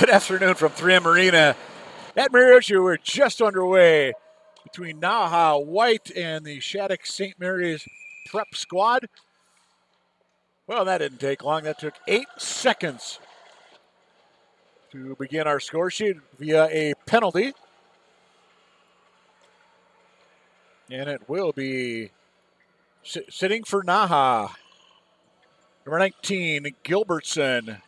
Good afternoon from 3M Arena. At Mariucci, we're just underway between NAHA White and the Shattuck St. Mary's prep squad. Well, that didn't take long. That took 8 seconds to begin our score sheet via a penalty. And it will be sitting for NAHA. Number 19, Gilbertson.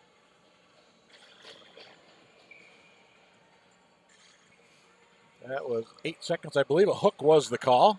That was 8 seconds. I believe a hook was the call.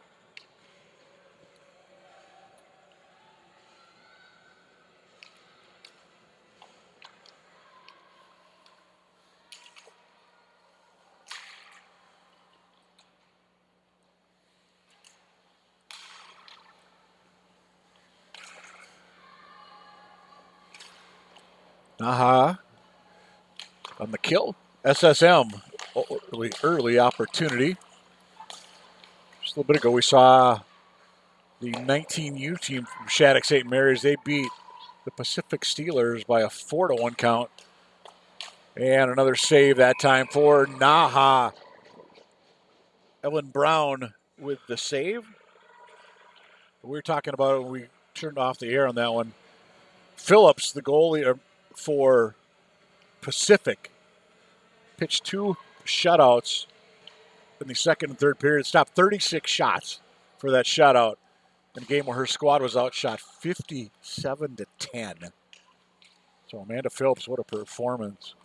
NAHA on the kill. SSM, early opportunity. Just a little bit ago, we saw the 19U team from Shattuck St. Mary's. They beat the Pacific Steelers by a 4-1 count. And another save that time for NAHA. Ellen Brown with the save. We were talking about it when we turned off the air on that one. Phillips, the goalie for Pacific, pitched 2 shutouts in the second and third period. Stopped 36 shots for that shutout in a game where her squad was outshot 57-10. So Amanda Phillips, what a performance.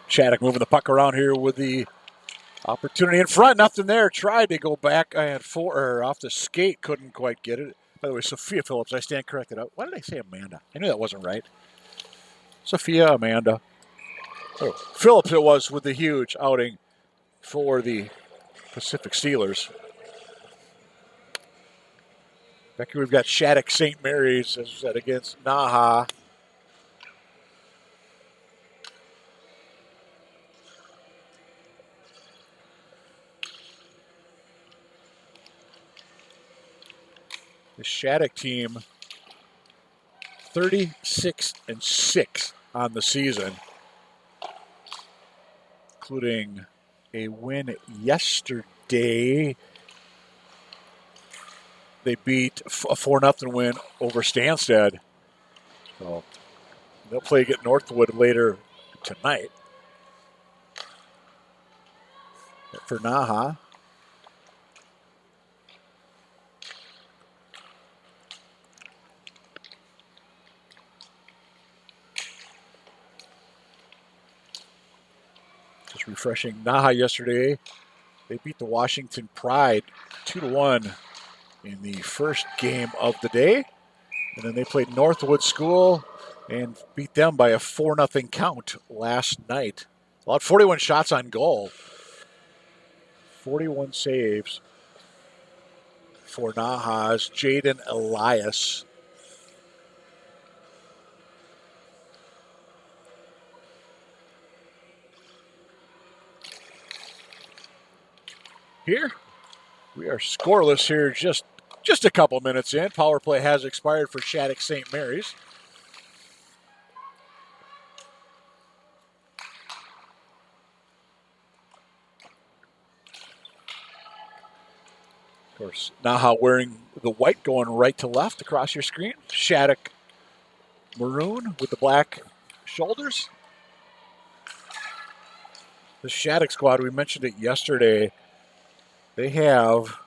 Shattuck moving the puck around here with the opportunity in front. Nothing there. Tried to go back. I had 4 off the skate. Couldn't quite get it. By the way, Sophia Phillips. I stand corrected. Why did I say Amanda? I knew that wasn't right. Sophia Amanda. Oh, Phillips it was with the huge outing for the Pacific Steelers. Back here we've got Shattuck St. Mary's, as I said, against NAHA. The Shattuck team 36-6 on the season, including a win yesterday. They beat a 4-0 win over Stansted. So they'll play against Northwood later tonight. But for NAHA, just refreshing. NAHA yesterday, they beat the Washington Pride 2-1 in the first game of the day. And then they played Northwood School and beat them by a 4-0 count last night. About 41 shots on goal. 41 saves for NAHA's Jaden Elias. Here, we are scoreless here just a couple minutes in. Power play has expired for Shattuck St. Mary's. Of course, NAHA wearing the white going right to left across your screen. Shattuck maroon with the black shoulders. The Shattuck squad, we mentioned it yesterday. They have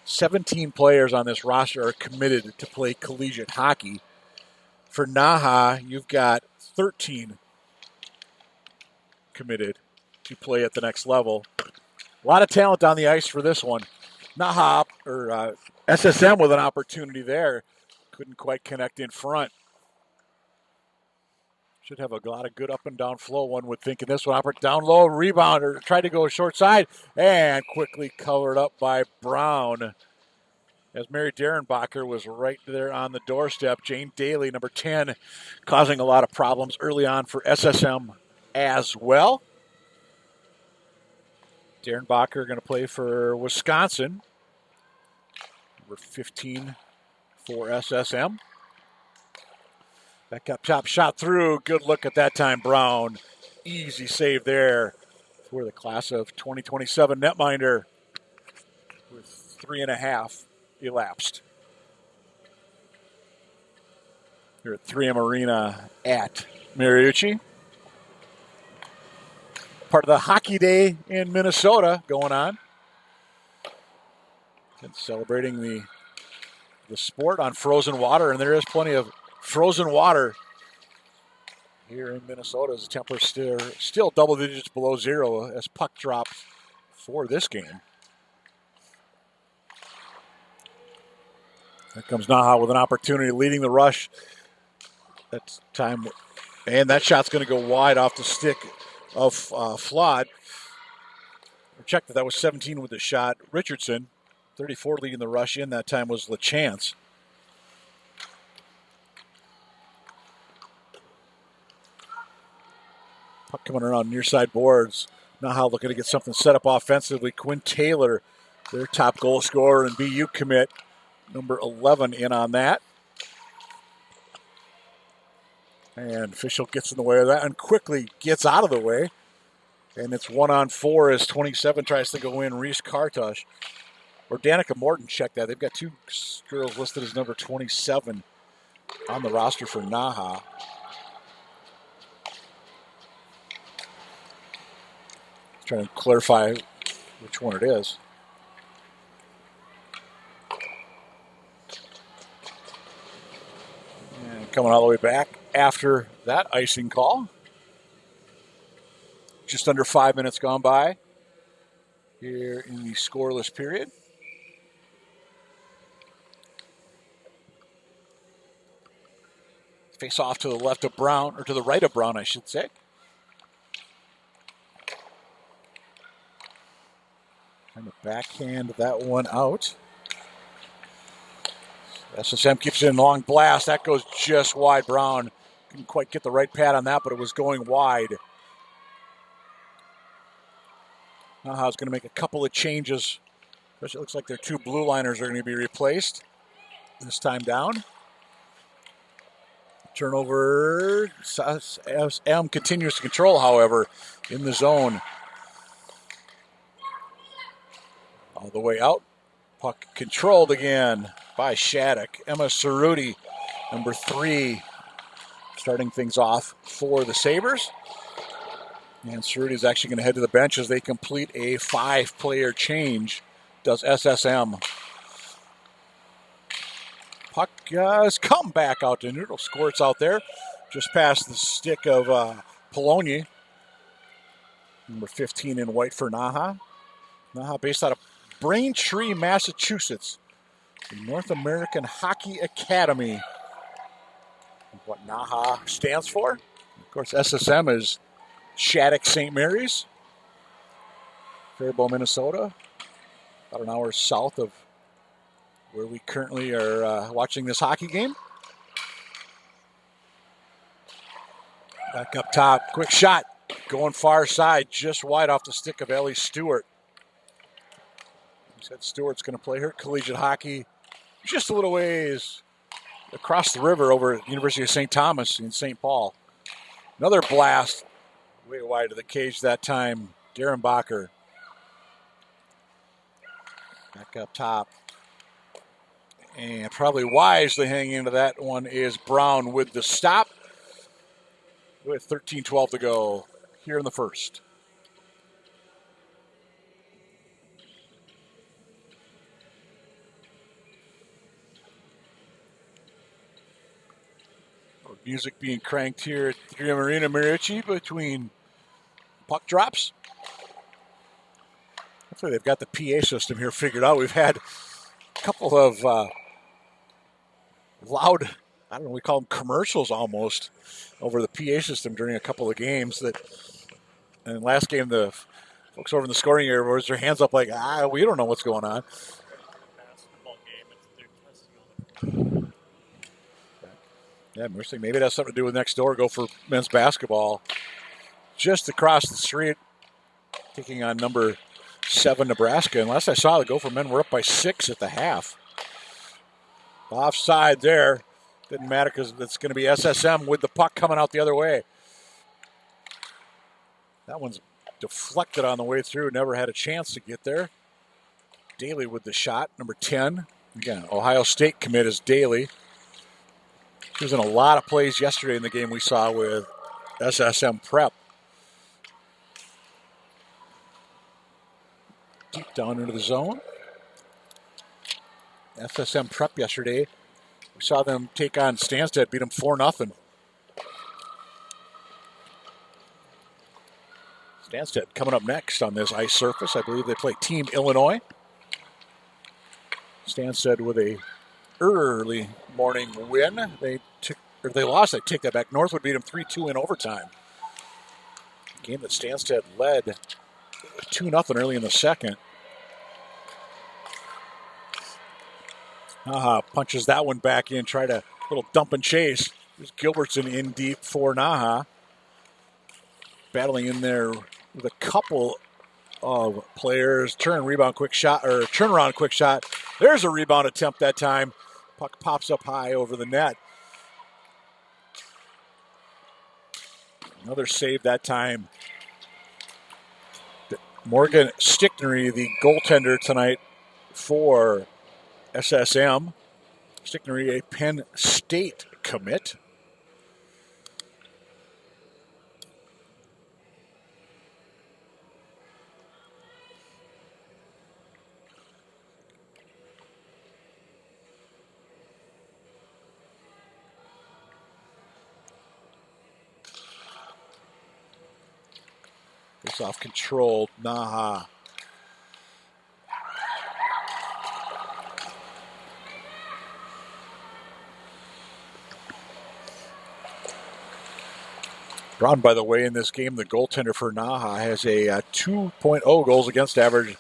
17 players on this roster are committed to play collegiate hockey. For NAHA, you've got 13 committed to play at the next level. A lot of talent on the ice for this one. NAHA, or SSM with an opportunity there. Couldn't quite connect in front. Should have a lot of good up and down flow, one would think. In this one, down low, rebound, or tried to go short side, and quickly covered up by Brown. As Mary Derenbacher was right there on the doorstep. Jane Daly, number 10, causing a lot of problems early on for SSM as well. Derenbacher going to play for Wisconsin. Number 15 for SSM. Back up top, shot through. Good look at that time, Brown. Easy save there for the class of 2027 netminder with 3.5 elapsed. Here at 3M Arena at Mariucci. Part of the Hockey Day in Minnesota going on. And celebrating the sport on frozen water, and there is plenty of frozen water here in Minnesota as the temperatures still double digits below zero as puck drops for this game. Here comes NAHA with an opportunity, leading the rush. That time, and that shot's going to go wide off the stick of Flood. Check that was 17 with the shot. Richardson, 34 leading the rush in. That time was LaChance. Puck coming around near side boards. NAHA looking to get something set up offensively. Quinn Taylor, their top goal scorer and BU commit, number 11 in on that. And Fischel gets in the way of that and quickly gets out of the way. And it's 1-on-4 as 27 tries to go in. Reese Kartush. Or Danica Morton checked that. They've got two girls listed as number 27 on the roster for NAHA. Trying to clarify which one it is. And coming all the way back after that icing call. Just under 5 minutes gone by here in the scoreless period. Face off to the left of Brown, or to the right of Brown, I should say. Trying to backhand that one out. SSM keeps it in a long blast. That goes just wide. Brown couldn't quite get the right pad on that, but it was going wide. NAHA's going to make a couple of changes. Especially it looks like their two blue liners are going to be replaced. This time down. Turnover. SSM continues to control, however, in the zone. All the way out. Puck controlled again by Shattuck. Emma Cerruti, number 3, starting things off for the Sabres. And Cerruti is actually going to head to the bench as they complete a 5-player change. Does SSM. Puck has come back out to neutral. Squirts out there. Just past the stick of Polonyi. Number 15 in white for NAHA. NAHA based out of Braintree, Massachusetts. The North American Hockey Academy. What NAHA stands for. Of course, SSM is Shattuck St. Mary's. Faribault, Minnesota. About an hour south of where we currently are watching this hockey game. Back up top. Quick shot. Going far side. Just wide off the stick of Ellie Stewart. He said Stewart's going to play her collegiate hockey just a little ways across the river over at the University of St. Thomas in St. Paul. Another blast way wide of the cage that time. Derenbacher. Back up top. And probably wisely hanging into that one is Brown with the stop. With 13-12 to go here in the first. Music being cranked here at 3M Arena Mariucci between puck drops. Hopefully they've got the PA system here figured out. We've had a couple of loud, I don't know, we call them commercials almost, over the PA system during a couple of games. And last game, the folks over in the scoring area raised their hands up like, we don't know what's going on. Yeah, maybe it has something to do with next door. Go for men's basketball. Just across the street, taking on number 7 Nebraska. And last I saw, the Gopher men were up by 6 at the half. Offside there. Didn't matter because it's going to be SSM with the puck coming out the other way. That one's deflected on the way through. Never had a chance to get there. Daly with the shot, number 10. Again, Ohio State commit is Daly. He was in a lot of plays yesterday in the game we saw with SSM Prep. Deep down into the zone. SSM Prep yesterday, we saw them take on Stansted, beat them 4-0. Stansted coming up next on this ice surface. I believe they play Team Illinois. Stansted with a early morning win. They lost. I take that back. Northwood beat them 3-2 in overtime. Game that Stansted led 2-0 early in the second. NAHA punches that one back in. Tried a little dump and chase. There's Gilbertson in deep for NAHA. Battling in there with a couple of players. Turnaround quick shot. There's a rebound attempt that time. Puck pops up high over the net. Another save that time. Morgan Sticknery, the goaltender tonight for SSM. Sticknery, a Penn State commit. It's off control, NAHA. Brown, by the way, in this game, the goaltender for NAHA has a 2.0 goals against average,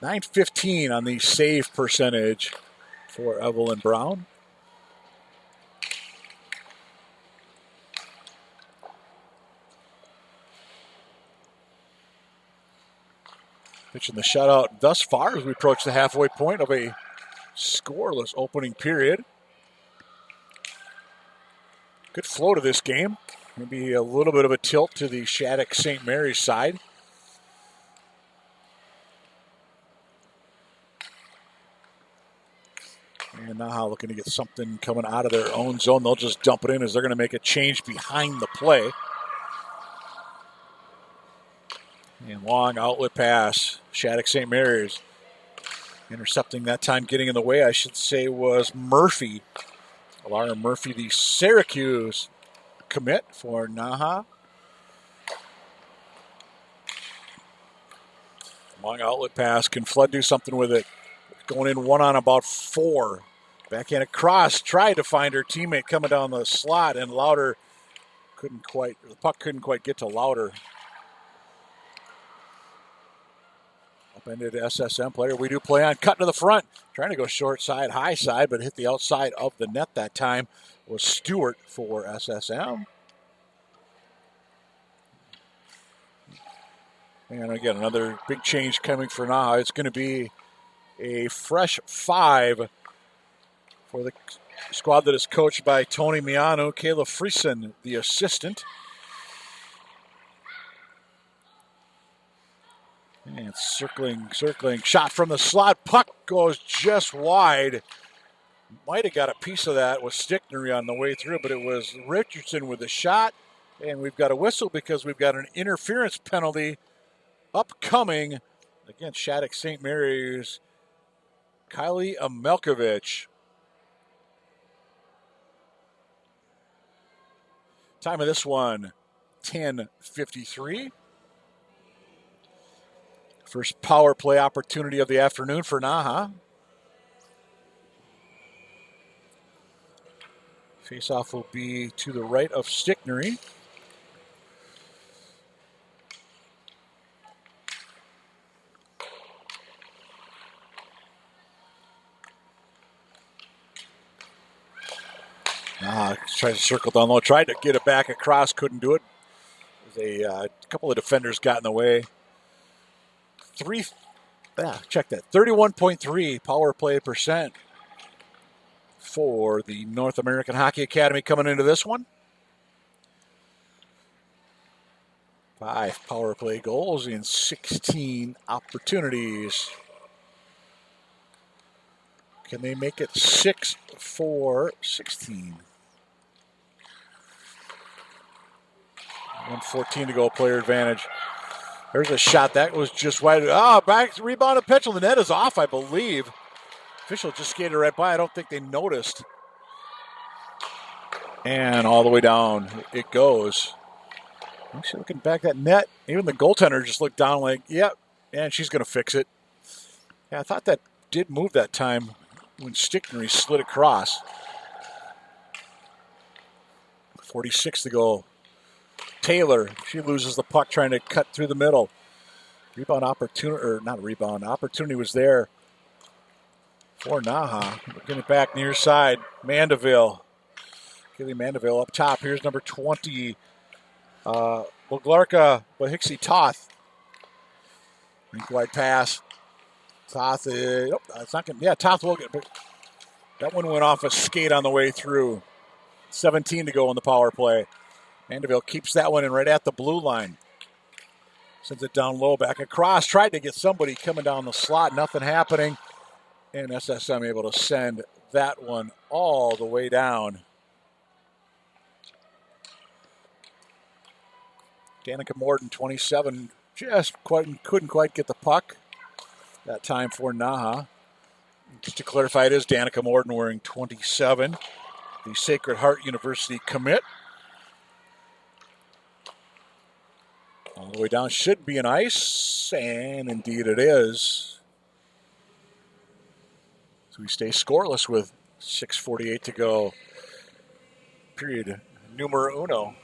.915 on the save percentage for Evelyn Brown. Pitching the shutout thus far as we approach the halfway point of a scoreless opening period. Good flow to this game. Maybe a little bit of a tilt to the Shattuck St. Mary's side. And NAHA looking to get something coming out of their own zone. They'll just dump it in as they're going to make a change behind the play. And long outlet pass. Shattuck St. Mary's intercepting that time, getting in the way, I should say, was Murphy. Alara Murphy, the Syracuse commit for NAHA. Long outlet pass. Can Flood do something with it? Going in one on about 4. Backhand across. Tried to find her teammate coming down the slot, and the puck couldn't quite get to Lauder. Upended SSM player. We do play on. Cut to the front. Trying to go short side, high side, but hit the outside of the net that time was Stewart for SSM. And again, another big change coming for NAHA. It's going to be a fresh 5 for the squad that is coached by Tony Miano. Kayla Friesen, the assistant. And circling. Shot from the slot. Puck goes just wide. Might have got a piece of that with Sticknery on the way through, but it was Richardson with the shot. And we've got a whistle because we've got an interference penalty upcoming against Shattuck St. Mary's. Kylie Amelkovich. Time of this one, 10:53. First power play opportunity of the afternoon for NAHA. Faceoff will be to the right of Sticknery. Tries to circle down low. Tried to get it back across. Couldn't do it. A couple of defenders got in the way. check that, 31.3 power play percent for the North American Hockey Academy coming into this one. 5 power play goals in 16 opportunities. Can they make it 6-4-16? 1:14 to go, player advantage. There's a shot that was just wide. Back rebound of Pitchell. The net is off, I believe. Official just skated right by. I don't think they noticed. And all the way down it goes. Actually, looking back at net, even the goaltender just looked down like, yep, and she's going to fix it. Yeah, I thought that did move that time when Sticknery slid across. 46 to go. Taylor, she loses the puck trying to cut through the middle. Rebound opportunity, or not a rebound, opportunity was there for NAHA. Looking it back near side. Mandeville. Kaylee Mandeville up top. Here's number 20. Boglarka Wahixi Toth. Rink wide pass. Toth is, it's not going to, Toth will get, but that one went off a skate on the way through. 17 to go on the power play. Mandeville keeps that one in right at the blue line. Sends it down low, back across. Tried to get somebody coming down the slot. Nothing happening. And SSM able to send that one all the way down. Danica Morton, 27, just couldn't quite get the puck. That time for NAHA. Just to clarify, it is Danica Morton wearing 27. The Sacred Heart University commit. All the way down should be an ice, and indeed it is. So we stay scoreless with 6:48 to go. Period numero uno.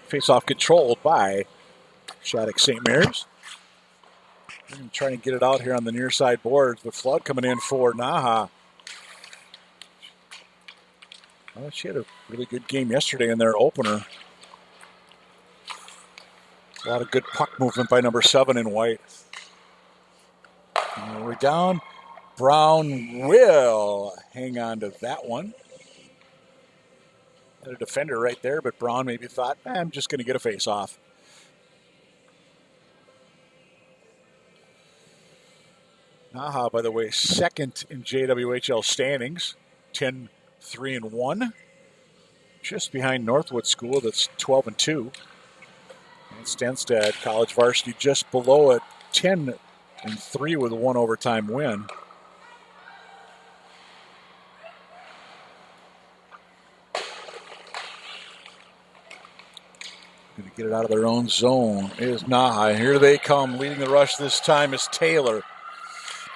Face-off controlled by Shattuck St. Mary's. Trying to get it out here on the near side boards. The flood coming in for NAHA. Well, she had a really good game yesterday in their opener. A lot of good puck movement by number 7 in white. And we're down. Brown will hang on to that one. Had a defender right there, but Brown maybe thought, I'm just going to get a face-off. NAHA, by the way, second in JWHL standings, 10-3-1. Just behind Northwood School, that's 12-2. And Stenstad College varsity just below it, 10-3 with a 1 overtime win. Going to get it out of their own zone is NAHA. Here they come. Leading the rush this time is Taylor.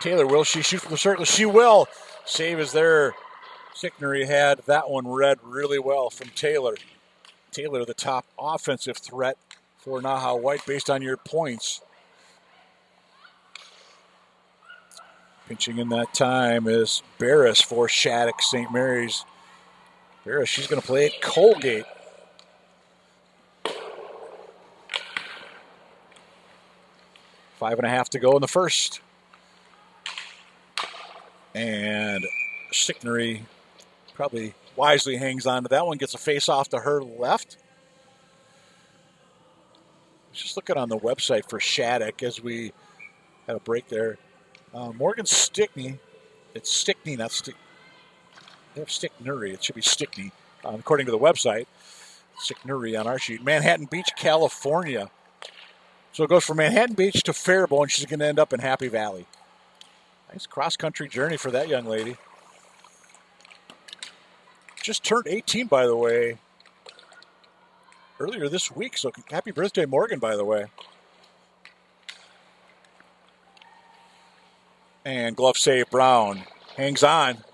Taylor, will she shoot from the circle? She will. Save is there. Sticknery had that one read really well from Taylor. Taylor, the top offensive threat for NAHA White based on your points. Pinching in that time is Barris for Shattuck St. Mary's. Barris, she's going to play at Colgate. Five and a half to go in the first. And Sticknery probably wisely hangs on to that one, gets a face-off to her left. Just looking on the website for Shattuck as we had a break there. Morgan Stickney, it's Stickney, not Stick. They have Sticknery, it should be Stickney, according to the website. Sticknery on our sheet. Manhattan Beach, California. So it goes from Manhattan Beach to Faribault, and she's going to end up in Happy Valley. Nice cross-country journey for that young lady. Just turned 18, by the way, earlier this week. So happy birthday, Morgan, by the way. And glove save, Brown. Hangs on.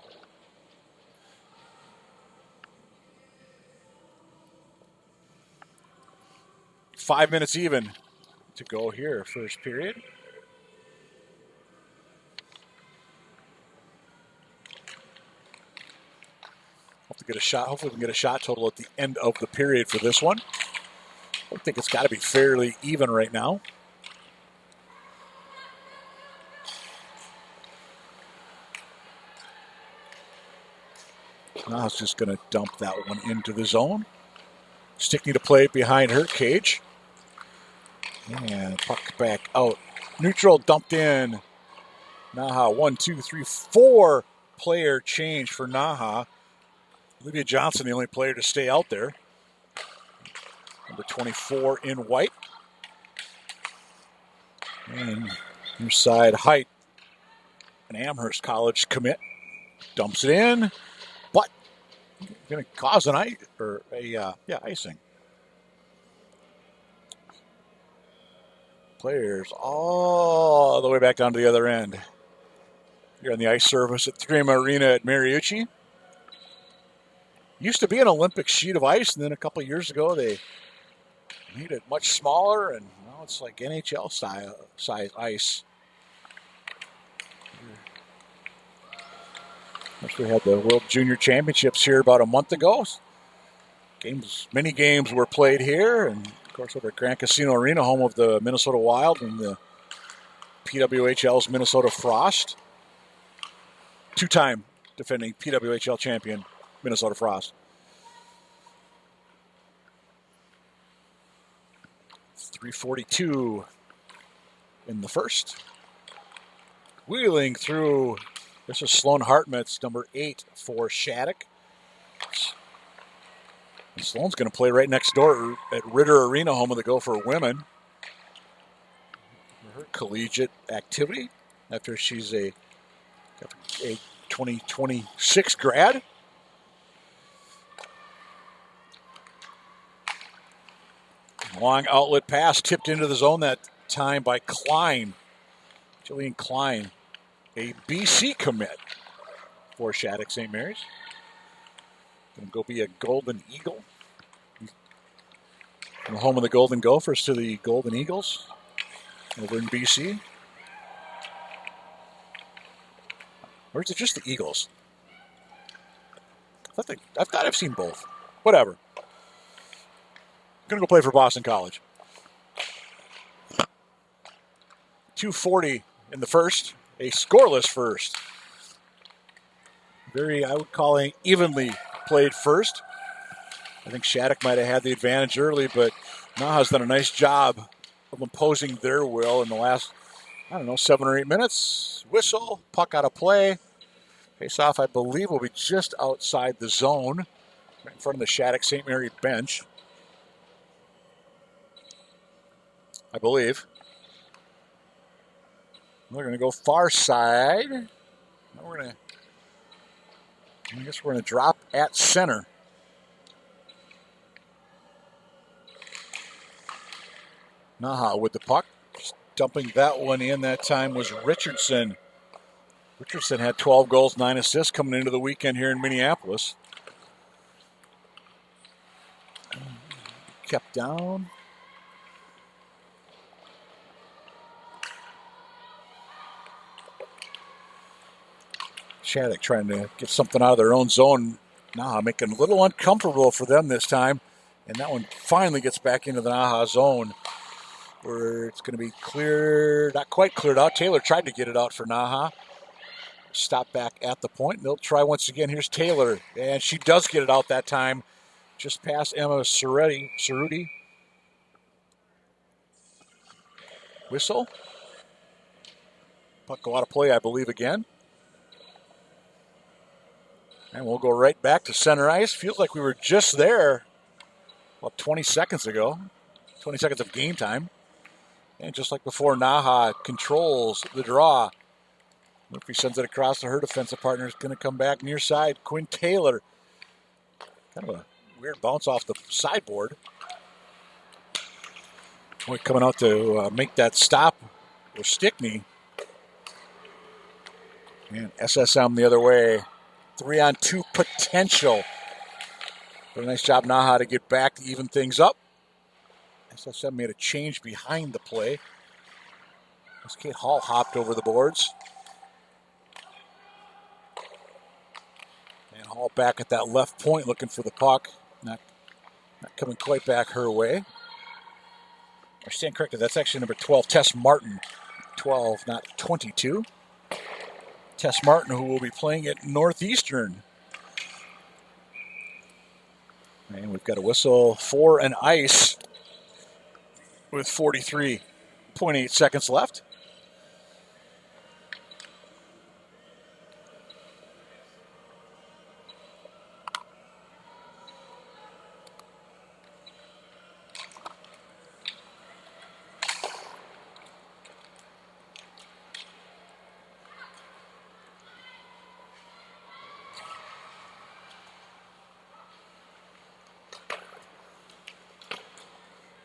Five minutes even to go here, first period. to get a shot. Hopefully we can get a shot total at the end of the period for this one. I think it's got to be fairly even right now. NAHA's just going to dump that one into the zone. Stickney to play behind her cage. And puck back out. Neutral dumped in. NAHA 1, 2, 3, 4 player change for NAHA. Olivia Johnson, the only player to stay out there. Number 24 in white. And near side height. An Amherst College commit. Dumps it in. But going to cause an icing. Players all the way back down to the other end. Here on the ice surface at 3M Arena at Mariucci. Used to be an Olympic sheet of ice, and then a couple of years ago they made it much smaller, and now it's like NHL size ice. We had the World Junior Championships here about a month ago. Many games were played here, and of course at our Grand Casino Arena, home of the Minnesota Wild and the PWHL's Minnesota Frost. Two-time defending PWHL champion, Minnesota Frost. 3:42 in the first. Wheeling through. This is Sloan Hartmetz, number 8 for Shattuck. And Sloan's going to play right next door at Ritter Arena, home of the Gopher women. Her collegiate activity after she's a 2026 grad. Long outlet pass tipped into the zone that time by Klein. Jillian Klein, a BC commit for Shattuck St. Mary's. Going to go be a Golden Eagle. From the home of the Golden Gophers to the Golden Eagles over in BC. Or is it just the Eagles? I thought I've seen both. Whatever. Going to go play for Boston College. 2:40 in the first. A scoreless first. I would call it evenly played first. I think Shattuck might have had the advantage early, but NAHA's done a nice job of imposing their will in the last, 7 or 8 minutes. Whistle, puck out of play. Face off, I believe, will be just outside the zone, right in front of the Shattuck St. Mary bench. I believe. We're going to go far side. I guess we're going to drop at center. NAHA with the puck. Just dumping that one in that time was Richardson. Richardson had 12 goals, 9 assists coming into the weekend here in Minneapolis. Kept down. Shattuck trying to get something out of their own zone. NAHA making it a little uncomfortable for them this time. And that one finally gets back into the NAHA zone where it's going to be cleared, not quite cleared out. Taylor tried to get it out for NAHA. Stop back at the point. They'll try once again. Here's Taylor. And she does get it out that time. Just past Emma Cerruti. Whistle. Puck go out of play, I believe, again. And we'll go right back to center ice. Feels like we were just there about 20 seconds ago. 20 seconds of game time. And just like before, NAHA controls the draw. Murphy sends it across to her defensive partner. Is going to come back near side. Quinn Taylor. Kind of a weird bounce off the sideboard. Boy, coming out to make that stop was Stickney. And SSM the other way. 3-on-2 potential. But a nice job, NAHA, to get back to even things up. SSM made a change behind the play. As Kate Hall hopped over the boards. And All back at that left point looking for the puck. Not coming quite back her way. I stand corrected, that's actually number 12, Tess Martin. 12, not 22. Tess Martin, who will be playing at Northeastern. And we've got a whistle for an ice with 43.8 seconds left.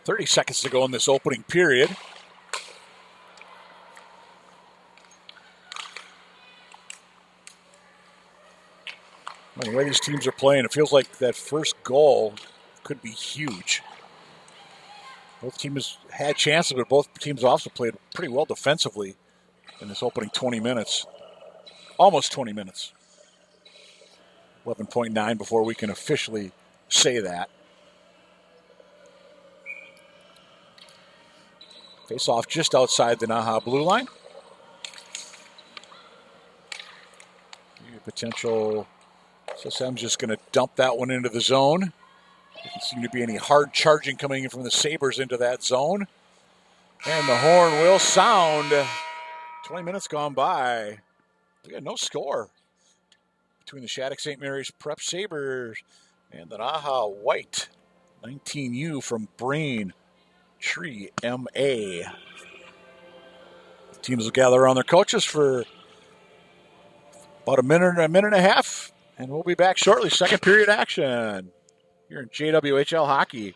.30 seconds to go in this opening period. The way these teams are playing, it feels like that first goal could be huge. Both teams had chances, but both teams also played pretty well defensively in this opening 20 minutes. Almost 20 minutes. 11.9 before we can officially say that. Face off just outside the NAHA blue line. Potential. SSM's just going to dump that one into the zone. Doesn't seem to be any hard charging coming in from the Sabres into that zone. And the horn will sound. 20 minutes gone by. We got no score between the Shattuck St. Mary's Prep Sabres and the NAHA White. 19U from Brain Tree MA. Teams will gather around their coaches for about a minute and a half, and we'll be back shortly. Second period action here in JWHL hockey.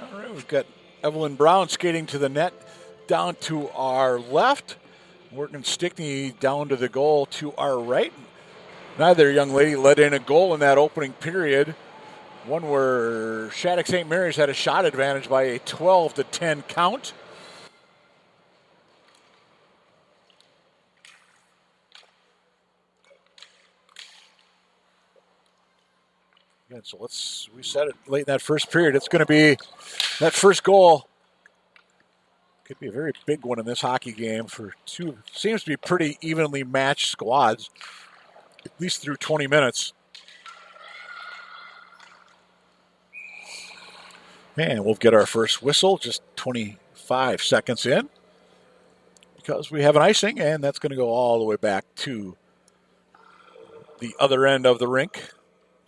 All right, we've got Evelyn Brown skating to the net down to our left. Morgan Stickney down to the goal to our right. Neither young lady let in a goal in that opening period. One where Shattuck St. Mary's had a shot advantage by a 12-10 count. Again, so we said it late in that first period. It's going to be that first goal. Could be a very big one in this hockey game for two. Seems to be pretty evenly matched squads, at least through 20 minutes. And we'll get our first whistle just 25 seconds in because we have an icing, and that's going to go all the way back to the other end of the rink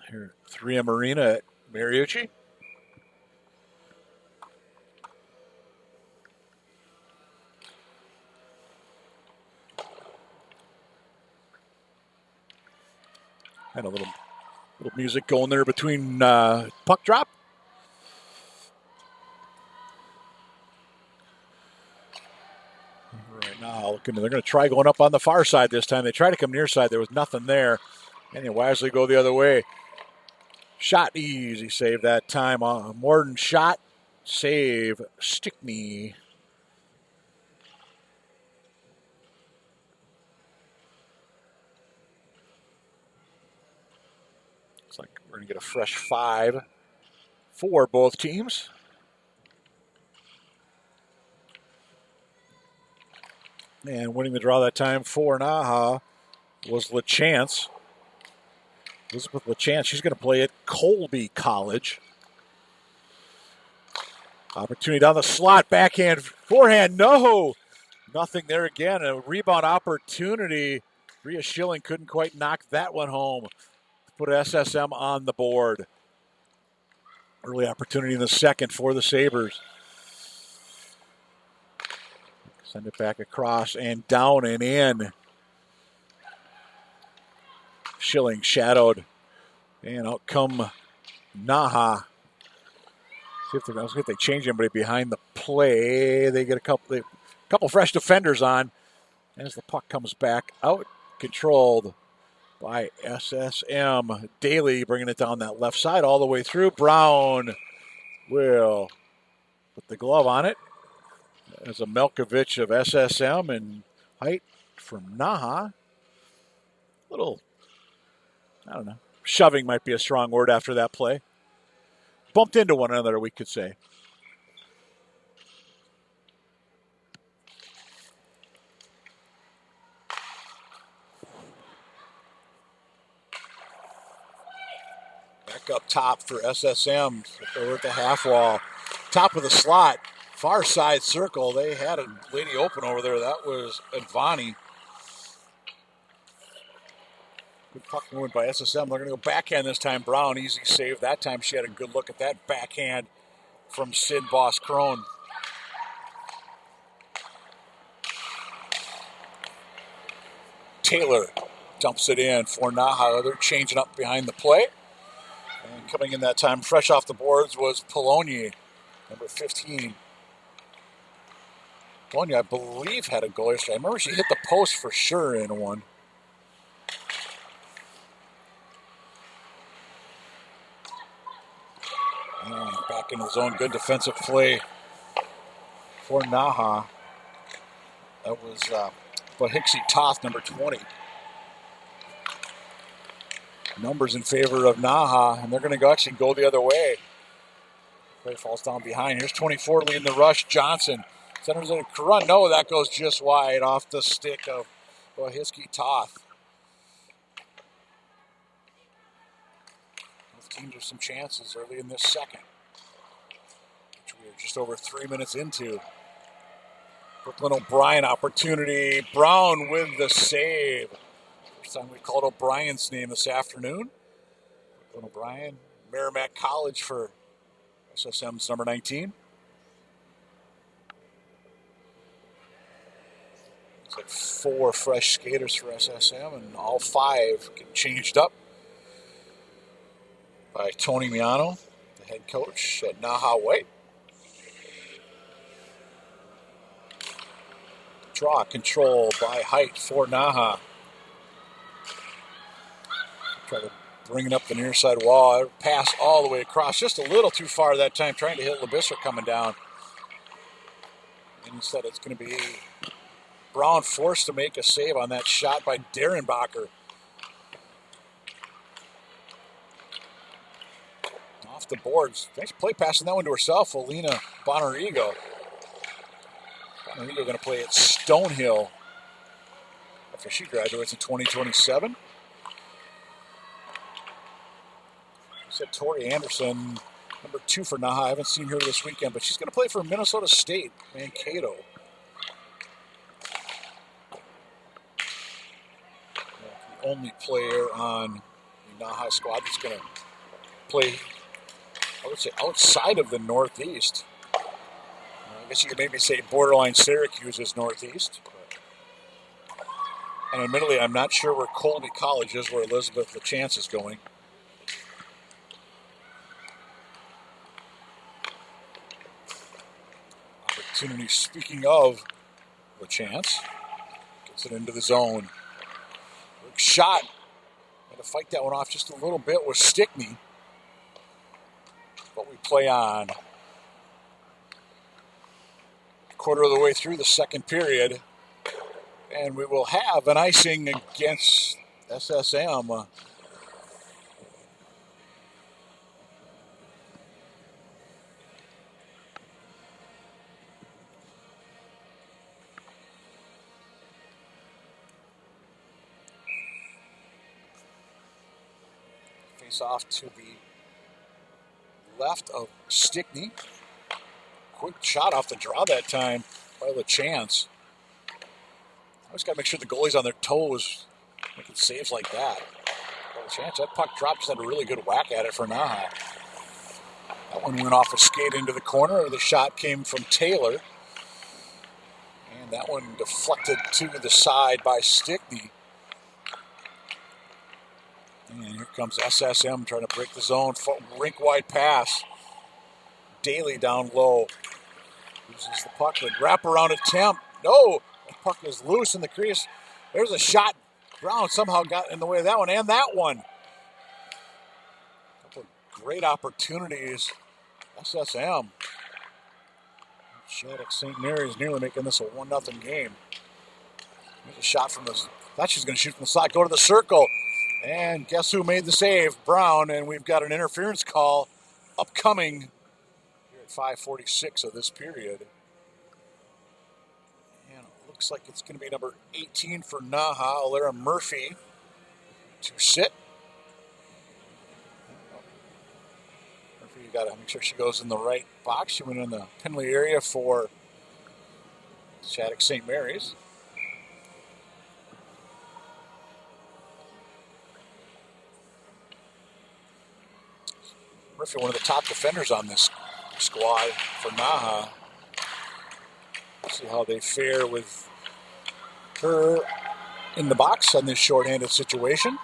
here at 3M Arena at Mariucci. And a little music going there between puck drop. Right now, they're going to try going up on the far side this time. They tried to come near side. There was nothing there. And they wisely go the other way. Shot, easy save that time. Morden shot, save, Stickney. Looks like we're going to get a fresh 5 for both teams. And winning the draw that time for NAHA was LaChance. Elizabeth LaChance, she's going to play at Colby College. Opportunity down the slot, backhand, forehand, no! Nothing there again, a rebound opportunity. Rhea Schilling couldn't quite knock that one home. Put SSM on the board. Early opportunity in the second for the Sabres. Send it back across and down and in. Schilling shadowed. And out come NAHA. See if they change anybody behind the play. They get a couple fresh defenders on as the puck comes back out. Controlled by SSM. Daly bringing it down that left side all the way through. Brown will put the glove on it. As a Melkovich of SSM and Height from NAHA. Little, I don't know, shoving might be a strong word after that play. Bumped into one another, we could say. Back up top for SSM. Over at the half wall. Top of the slot. Far side circle. They had a lady open over there. That was Advani. Good puck movement by SSM. They're going to go backhand this time. Brown, easy save. That time she had a good look at that backhand from Sid Boss Crone. Taylor dumps it in for NAHA. They're changing up behind the play. And coming in that time, fresh off the boards, was Polonier, number 15. Polonier, I believe, had a goal yesterday. I remember she hit the post for sure in one. And back into the zone. Good defensive play for NAHA. That was Bahixi Toth, number 20. Numbers in favor of NAHA, and they're going to actually go the other way. Play falls down behind. Here's 24 leading the rush. Johnson centers in a run. No, that goes just wide off the stick of Bahixi Toth. Both teams have some chances early in this second, which we are just over 3 minutes into. Brooklyn O'Brien opportunity. Brown with the save. First time we called O'Brien's name this afternoon. Brooklyn O'Brien, Merrimack College for SSM's number 19. It's like 4 fresh skaters for SSM, and all 5 get changed up by Tony Miano, the head coach at NAHA White. Draw control by Height for NAHA. Try to bring it up the near side wall. Pass all the way across. Just a little too far that time. Trying to hit Labisser coming down. And instead it's going to be Brown forced to make a save on that shot by Derenbacher. Off the boards. Nice play passing that one to herself. Alina Bonarigo. Bonarigo going to play at Stonehill after she graduates in 2027. Said Tori Anderson, number 2 for NAHA. I haven't seen her this weekend, but she's going to play for Minnesota State, Mankato. The only player on the NAHA squad that's going to play, I would say, outside of the Northeast. I guess you could maybe say borderline Syracuse is Northeast. And admittedly, I'm not sure where Colby College is, where Elizabeth LaChance is going. Opportunity, speaking of LaChance, gets it into the zone. Big shot. Had to fight that one off just a little bit with Stickney. But we play on. Quarter of the way through the second period. And we will have an icing against SSM. Face off to the left of Stickney. Quick shot off the draw that time by LaChance. Always got to make sure the goalie's on their toes making saves like that. LaChance, that puck dropped, just had a really good whack at it for NAHA. That one went off a skate into the corner. The shot came from Taylor. And that one deflected to the side by Stickney. And here comes SSM trying to break the zone. Rink-wide pass. Daly down low. Loses the puck. The wraparound attempt. No! The puck is loose in the crease. There's a shot. Brown somehow got in the way of that one and that one. A couple of great opportunities. SSM. Shattuck St. Mary's nearly making this a 1-0 game. There's a shot from this. Thought she was going to shoot from the side. Go to the circle. And guess who made the save? Brown. And we've got an interference call upcoming here at 5:46 of this period. And it looks like it's going to be number 18 for NAHA, Alara Murphy, to sit. Murphy, you got to make sure she goes in the right box. She went in the penalty area for Shattuck St. Mary's. Murphy, one of the top defenders on this squad for NAHA. See how they fare with her in the box on this shorthanded situation.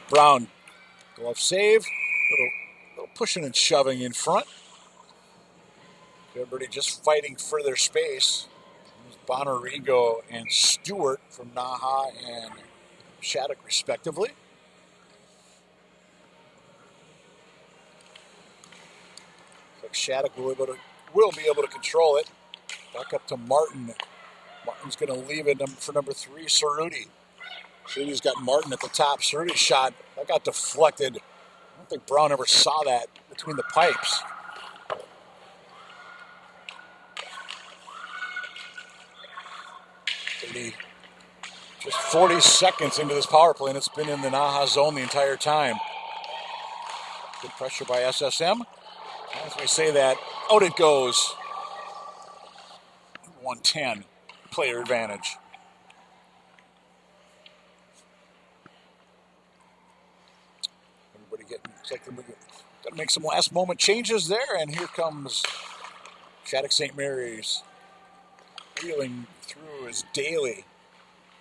Brown, glove save. Little pushing and shoving in front. Everybody just fighting for their space. There's Bonarigo and Stewart from NAHA and Shattuck, respectively. Shattuck will be able to control it. Back up to Martin. Martin's going to leave it for number 3, Cerruti. Cerruti's got Martin at the top. Cerruti's shot, that got deflected. I don't think Brown ever saw that between the pipes. Just 40 seconds into this power play, and it's been in the NAHA zone the entire time. Good pressure by SSM. As we say that, out it goes. 110, player advantage. Everybody looks like they're going to make some last moment changes there, and here comes Shattuck St. Mary's. Wheeling through is Daly.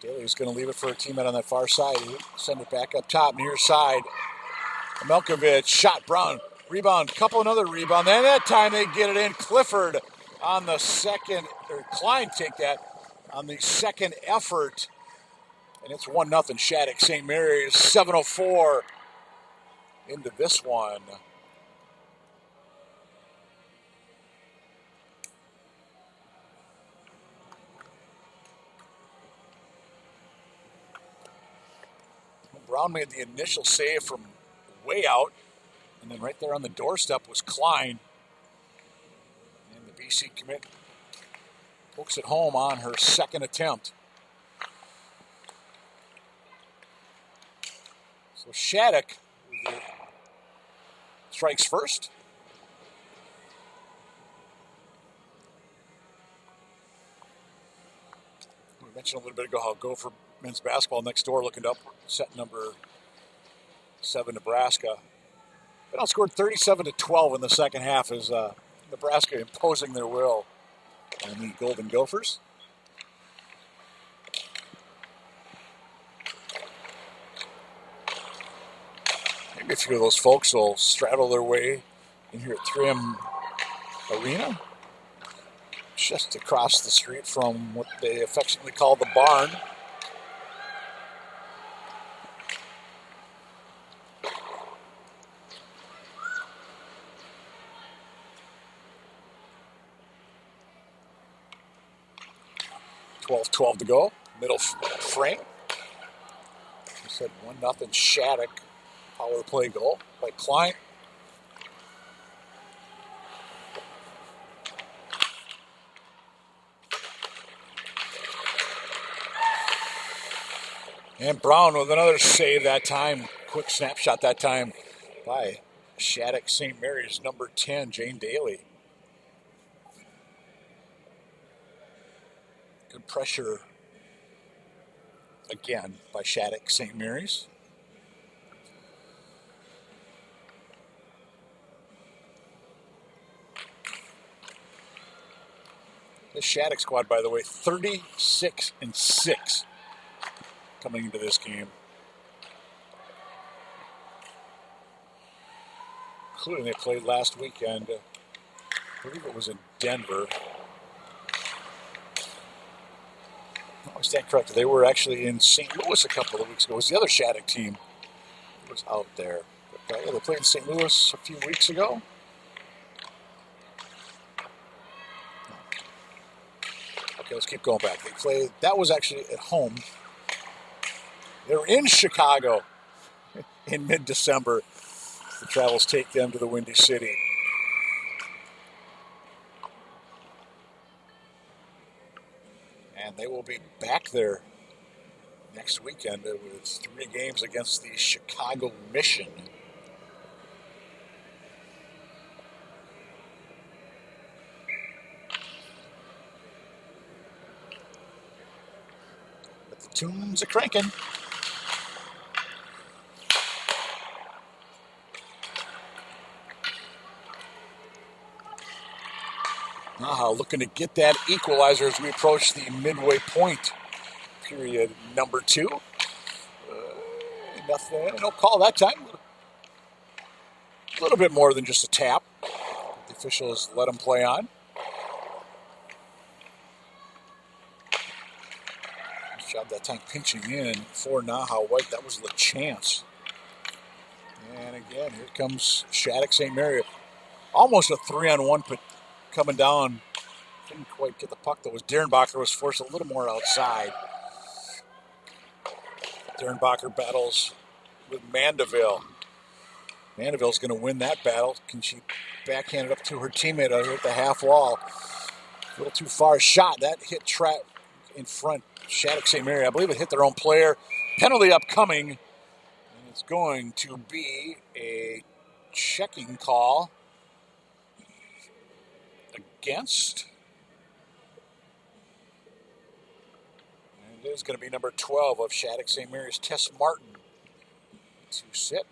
Daly's going to leave it for a teammate on that far side. He'll send it back up top, near side. Melkovich, shot, Brown. Rebound, couple another rebound. Then that time they get it in. Clifford on the second, or Klein take that on the second effort. And it's 1-0 Shattuck St. Mary's. 7:04 into this one. Brown made the initial save from way out. And then right there on the doorstep was Klein. And the BC commit pokes it home on her second attempt. So Shattuck strikes first. We mentioned a little bit ago how Gopher men's basketball next door looking up set number 7 Nebraska. But outscored 37-12 in the second half as Nebraska imposing their will on the Golden Gophers. a few of those folks will straddle their way in here at 3M Arena, just across the street from what they affectionately call the barn. .12 to go, middle frame. We said 1-0 Shattuck power play goal by Klein. And Brown with another save that time. Quick snapshot that time by Shattuck St. Mary's number 10, Jane Daly. Good pressure again by Shattuck St. Mary's. This Shattuck squad, by the way, 36-6 coming into this game. Including they played last weekend. I believe it was in Denver. I stand corrected. They were actually in St. Louis a couple of weeks ago. It was the other Shattuck team that was out there. But, yeah, they played in St. Louis a few weeks ago. Okay, let's keep going back. They played, that was actually at home. They were in Chicago in mid-December. The Travels take them to the Windy City. And they will be back there next weekend with 3 games against the Chicago Mission. But the tunes are cranking. NAHA looking to get that equalizer as we approach the midway point period number 2. Nothing, no call that time. A little bit more than just a tap. The officials let him play on. Nice job that time pinching in for NAHA White. That was LaChance. And again, here comes Shattuck St. Mary. Almost a 3-on-1, but coming down. Didn't quite get the puck, though. Derenbacher was forced a little more outside. Derenbacher battles with Mandeville. Mandeville's going to win that battle. Can she backhand it up to her teammate out here at the half wall? A little too far shot. That hit trap in front. Shattuck St. Mary, I believe it hit their own player. Penalty upcoming. And it's going to be a checking call against. And it is going to be number 12 of Shattuck St. Mary's, Tess Martin, to sit.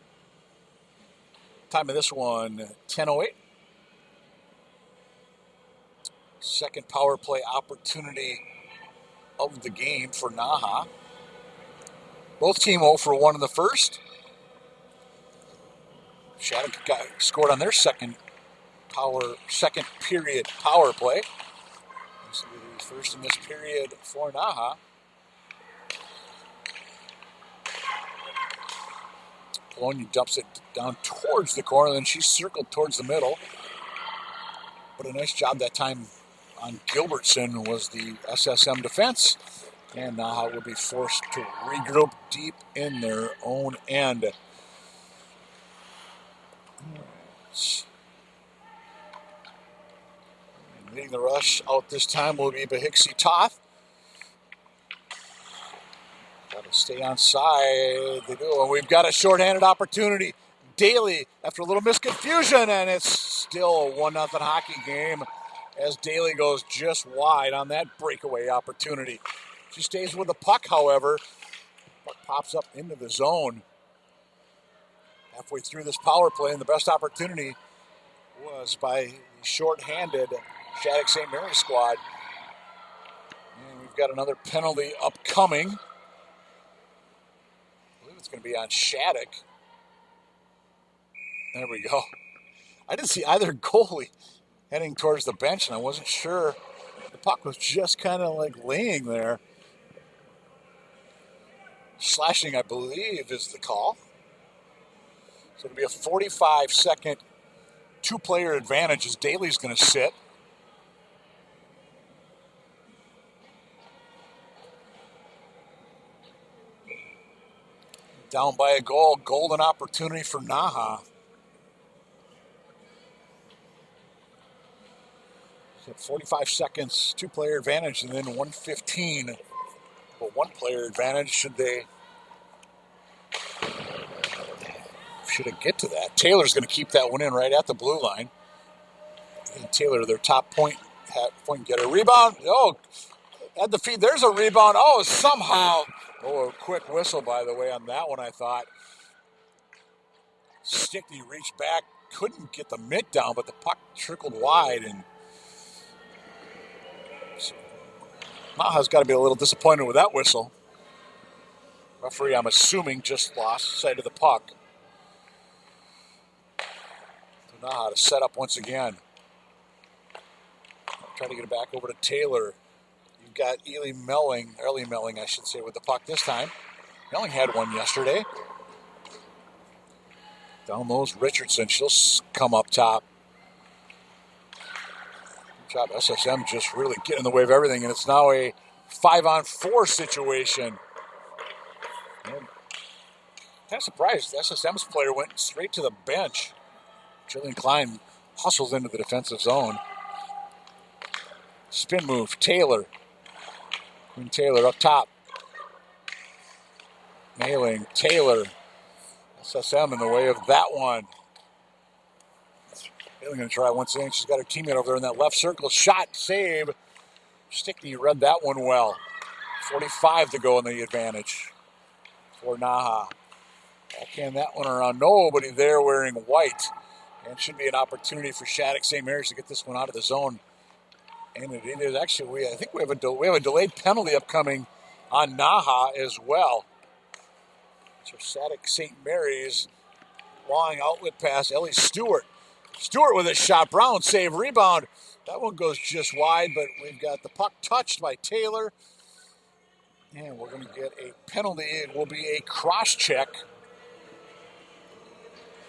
Time of this one, 10:08. Second power play opportunity of the game for NAHA. Both team 0 for 1 in the first. Shattuck scored on their second period power play. This will be the first in this period for NAHA. Bologna dumps it down towards the corner, then she's circled towards the middle. But a nice job that time on Gilbertson was the SSM defense. And NAHA will be forced to regroup deep in their own end. And leading the rush out this time will be Behixie Toth. Got to stay on side. They do. And we've got a shorthanded opportunity. Daly, after a little misconfusion, and it's still a 1-0 hockey game as Daly goes just wide on that breakaway opportunity. She stays with the puck, however. Puck pops up into the zone. Halfway through this power play, and the best opportunity was by the shorthanded Shattuck St. Mary squad. And we've got another penalty upcoming. I believe it's going to be on Shattuck. There we go. I didn't see either goalie heading towards the bench, and I wasn't sure. The puck was just kind of like laying there. Slashing, I believe, is the call. So it'll be a 45-second two-player advantage as Daly's going to sit. Down by a goal, golden opportunity for NAHA. 45 seconds, two-player advantage, and then 1:15. But one-player advantage should they get to that. Taylor's going to keep that one in right at the blue line. And Taylor, their top point getter. Rebound. Oh, had the feed. There's a rebound. Oh, somehow. Oh, a quick whistle, by the way, on that one, I thought. Stickney reached back, couldn't get the mitt down, but the puck trickled wide, and NAHA's got to be a little disappointed with that whistle. Referee, I'm assuming, just lost sight of the puck. So NAHA to set up once again. Trying to get it back over to Taylor. You've got Early Melling, I should say, with the puck this time. Melling had one yesterday. Down lows, Richardson. She'll come up top. Good job. SSM just really getting in the way of everything, and it's now a 5-on-4 situation. And kind of surprised. SSM's player went straight to the bench. Jillian Klein hustles into the defensive zone. Spin move, Taylor. Queen Taylor up top. Nailing, Taylor. SSM in the way of that one. Taylor going to try once again. She's got her teammate over there in that left circle. Shot, save. Stickney read that one well. 45 to go in the advantage for NAHA. Backhand that one around. Nobody there wearing white. And should be an opportunity for Shattuck St. Mary's to get this one out of the zone. And it is actually, I think we have a delayed penalty upcoming on NAHA as well. So Shattuck St. Mary's, long outlet pass, Ellie Stewart. Stewart with a shot, Brown save, rebound. That one goes just wide, but we've got the puck touched by Taylor. And we're going to get a penalty. It will be a cross check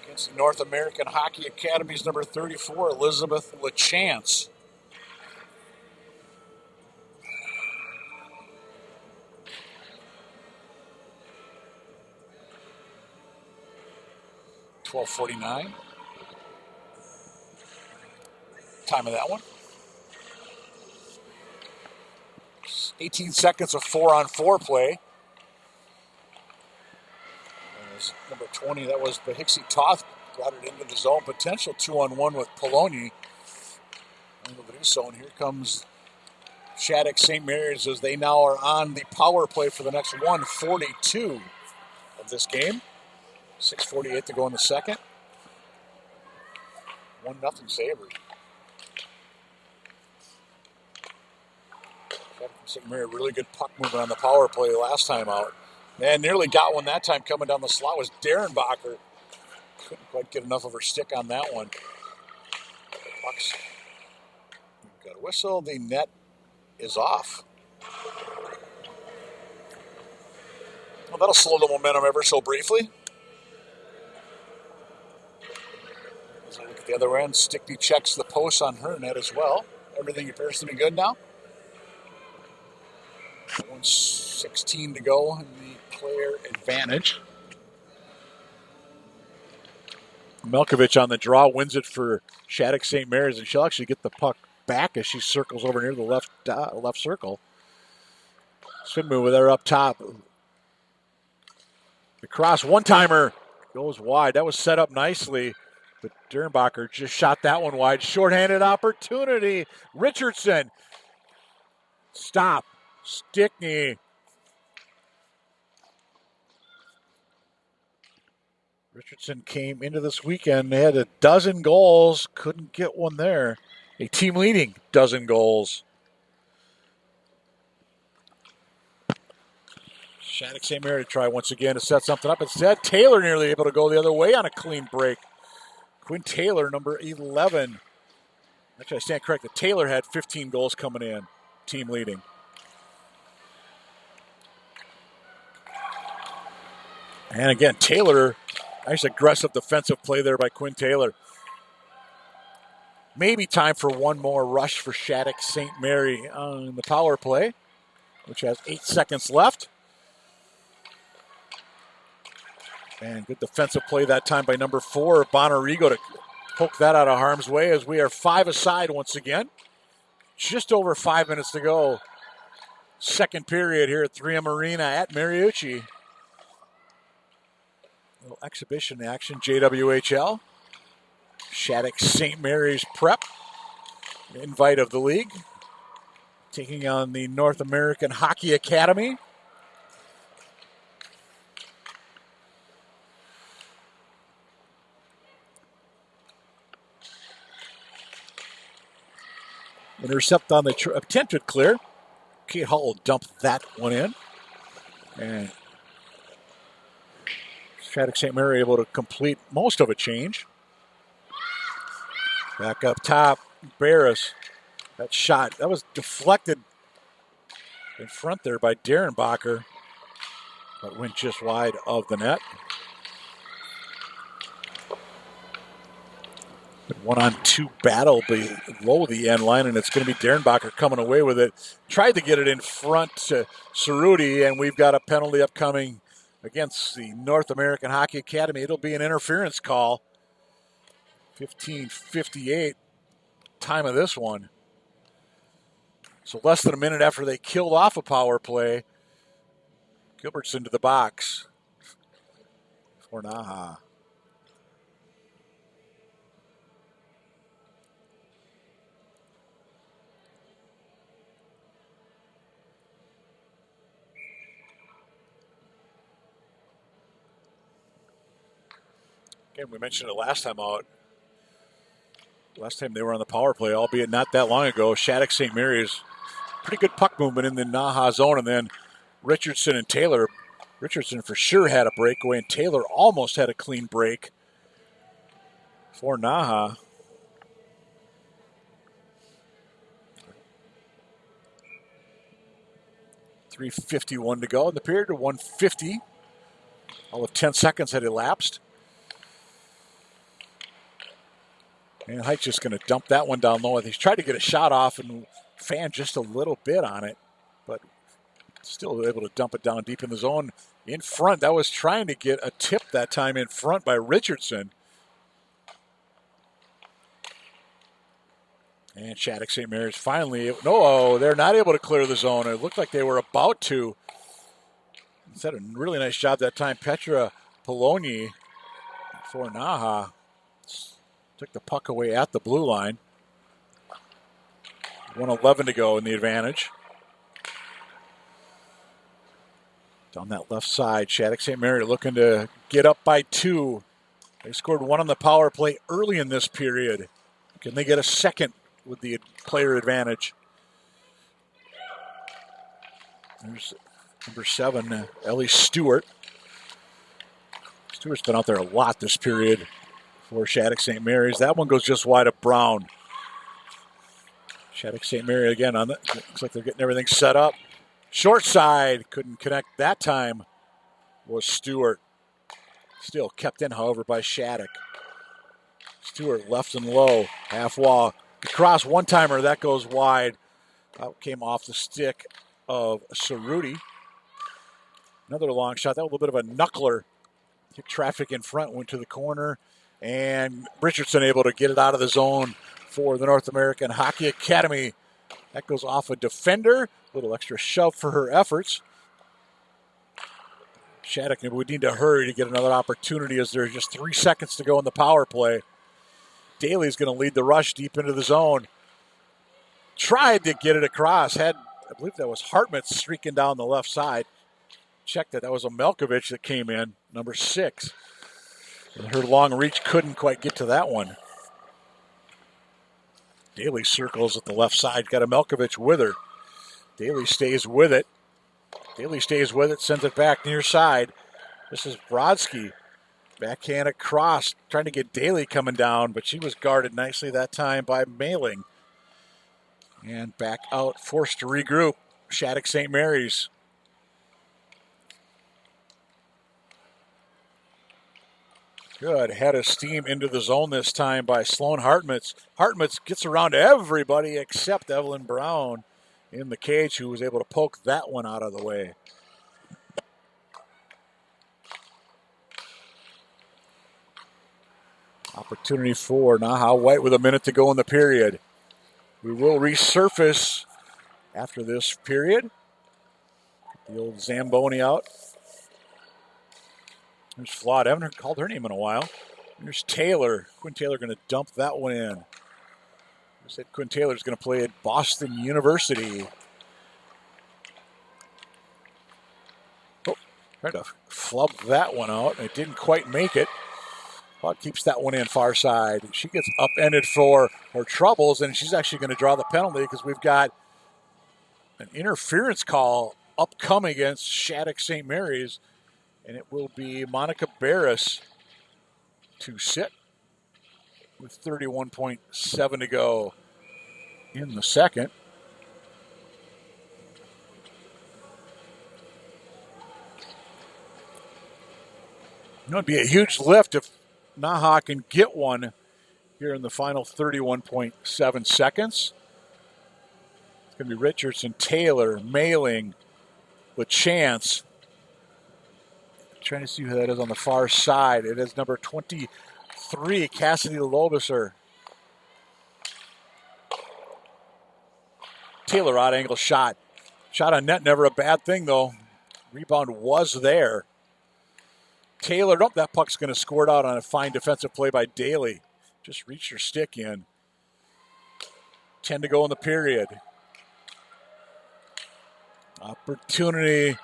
against the North American Hockey Academy's number 34, Elizabeth LaChance. .12:49. Time of that one. 18 seconds of 4-on-4 play. Number 20, that was Behixie Toth, brought it into the zone. Potential 2-on-1 with Poloni. Into the new zone. Here comes Shattuck St. Mary's as they now are on the power play for the next 1:42 of this game. 6:48 to go in the second. 1-0 Sabres. St. Mary, really good puck movement on the power play last time out. And nearly got one that time coming down the slot was Derenbacher. Couldn't quite get enough of her stick on that one. Pucks. We've got a whistle. The net is off. Well, that'll slow the momentum ever so briefly. As I look at the other end, Stickney checks the post on her net as well. Everything appears to be good now. 1:16 to go in the player advantage. Melkovich on the draw wins it for Shattuck St. Mary's, and she'll actually get the puck back as she circles over near the left circle. Spin move with her up top. The cross one-timer goes wide. That was set up nicely, but Derenbacher just shot that one wide. Shorthanded opportunity. Richardson. Stop. Stickney. Richardson came into this weekend. They had a dozen goals. Couldn't get one there. A team leading dozen goals. Shattuck St. Mary to try once again to set something up. Instead, Taylor nearly able to go the other way on a clean break. Quinn Taylor, number 11. Actually, I stand corrected. Taylor had 15 goals coming in, team leading. And again, Taylor, nice aggressive defensive play there by Quinn Taylor. Maybe time for one more rush for Shattuck St. Mary on the power play, which has 8 seconds left. And good defensive play that time by number 4, Bonarigo, to poke that out of harm's way as we are 5 aside once again. Just over 5 minutes to go. Second period here at 3M Arena at Mariucci. A little exhibition action, JWHL. Shattuck St. Mary's prep. Invite of the league. Taking on the North American Hockey Academy. Intercept on the attempted clear. Kate Hall will dump that one in. And Shattuck St. Mary able to complete most of a change. Back up top, Barris. That shot, that was deflected in front there by Derenbacher, but went just wide of the net. 1-on-2 battle below the end line, and it's going to be Derenbacher coming away with it. Tried to get it in front to Cerruti, and we've got a penalty upcoming against the North American Hockey Academy. It'll be an interference call. 15:58 time of this one. So less than a minute after they killed off a power play, Gilbertson to the box for NAHA. Again, we mentioned it last time out. Last time they were on the power play, albeit not that long ago. Shattuck St. Mary's pretty good puck movement in the NAHA zone, and then Richardson and Taylor. Richardson for sure had a breakaway, and Taylor almost had a clean break for NAHA. .351 to go in the period, to 150. All of 10 seconds had elapsed. And Height's just going to dump that one down low. He's tried to get a shot off and fan just a little bit on it, but still able to dump it down deep in the zone. In front, that was trying to get a tip that time in front by Richardson. And Shattuck St. Mary's finally, no, they're not able to clear the zone. It looked like they were about to. He's had a really nice job that time. Petra Poloni for NAHA. Took the puck away at the blue line. 1:11 to go in the advantage. Down that left side, Shattuck St. Mary looking to get up by 2. They scored 1 on the power play early in this period. Can they get a second with the player advantage? There's number 7, Ellie Stewart. Stewart's been out there a lot this period for Shattuck St. Mary's. That one goes just wide of Brown. Shattuck St. Mary again on the, looks like they're getting everything set up. Short side, couldn't connect that time, was Stewart. Still kept in, however, by Shattuck. Stewart left and low, half wall. The cross one-timer, that goes wide. That came off the stick of Cerruti. Another long shot, that was a little bit of a knuckler. Hit traffic in front, went to the corner. And Richardson able to get it out of the zone for the North American Hockey Academy. That goes off a defender. A little extra shove for her efforts. Shattuck, maybe we need to hurry to get another opportunity as there's just 3 seconds to go in the power play. Daly's going to lead the rush deep into the zone. Tried to get it across. I believe that was Hartmut streaking down the left side. Checked that was a Melkovich that came in, number 6. Her long reach couldn't quite get to that one. Daly circles at the left side. Got a Melkovich with her. Daly stays with it. Sends it back near side. This is Brodsky. Backhand across, trying to get Daly coming down, but she was guarded nicely that time by Mailing. And back out, forced to regroup. Shattuck St. Mary's. Good head of steam into the zone this time by Sloan Hartmutz. Hartmutz gets around everybody except Evelyn Brown in the cage, who was able to poke that one out of the way. Opportunity for NAHA White with a minute to go in the period. We will resurface after this period. The old Zamboni out. There's Flawed. I haven't called her name in a while. There's Taylor. Quinn Taylor going to dump that one in. I said Quinn Taylor's going to play at Boston University. Oh, tried to flub that one out. It didn't quite make it. Flawed keeps that one in far side. She gets upended for her troubles, and she's actually going to draw the penalty because we've got an interference call upcoming against Shattuck St. Mary's, and it will be Monica Barris to sit with 31.7 to go in the second. It would be a huge lift if NAHA can get one here in the final 31.7 seconds. It's going to be Richardson, Taylor, Mailing, LaChance. Trying to see who that is on the far side. It is number 23, Cassidy Lobiser. Taylor odd angle shot. Shot on net, never a bad thing though. Rebound was there. Taylor, nope, that puck's going to score it out on a fine defensive play by Daly. Just reached her stick in. 10 to go in the period. Opportunity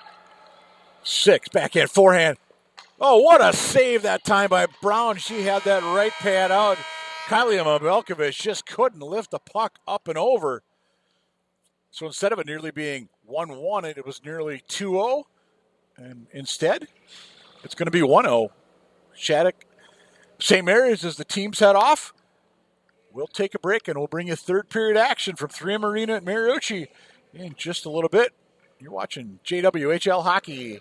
6. Backhand, forehand. Oh, what a save that time by Brown. She had that right pad out. Kylie Mabelkovich just couldn't lift the puck up and over. So instead of it nearly being 1-1, it was nearly 2-0. And instead, it's going to be 1-0. Shattuck St. Mary's, as the teams head off, we'll take a break and we'll bring you third period action from 3M Arena at Mariucci in just a little bit. You're watching JWHL Hockey.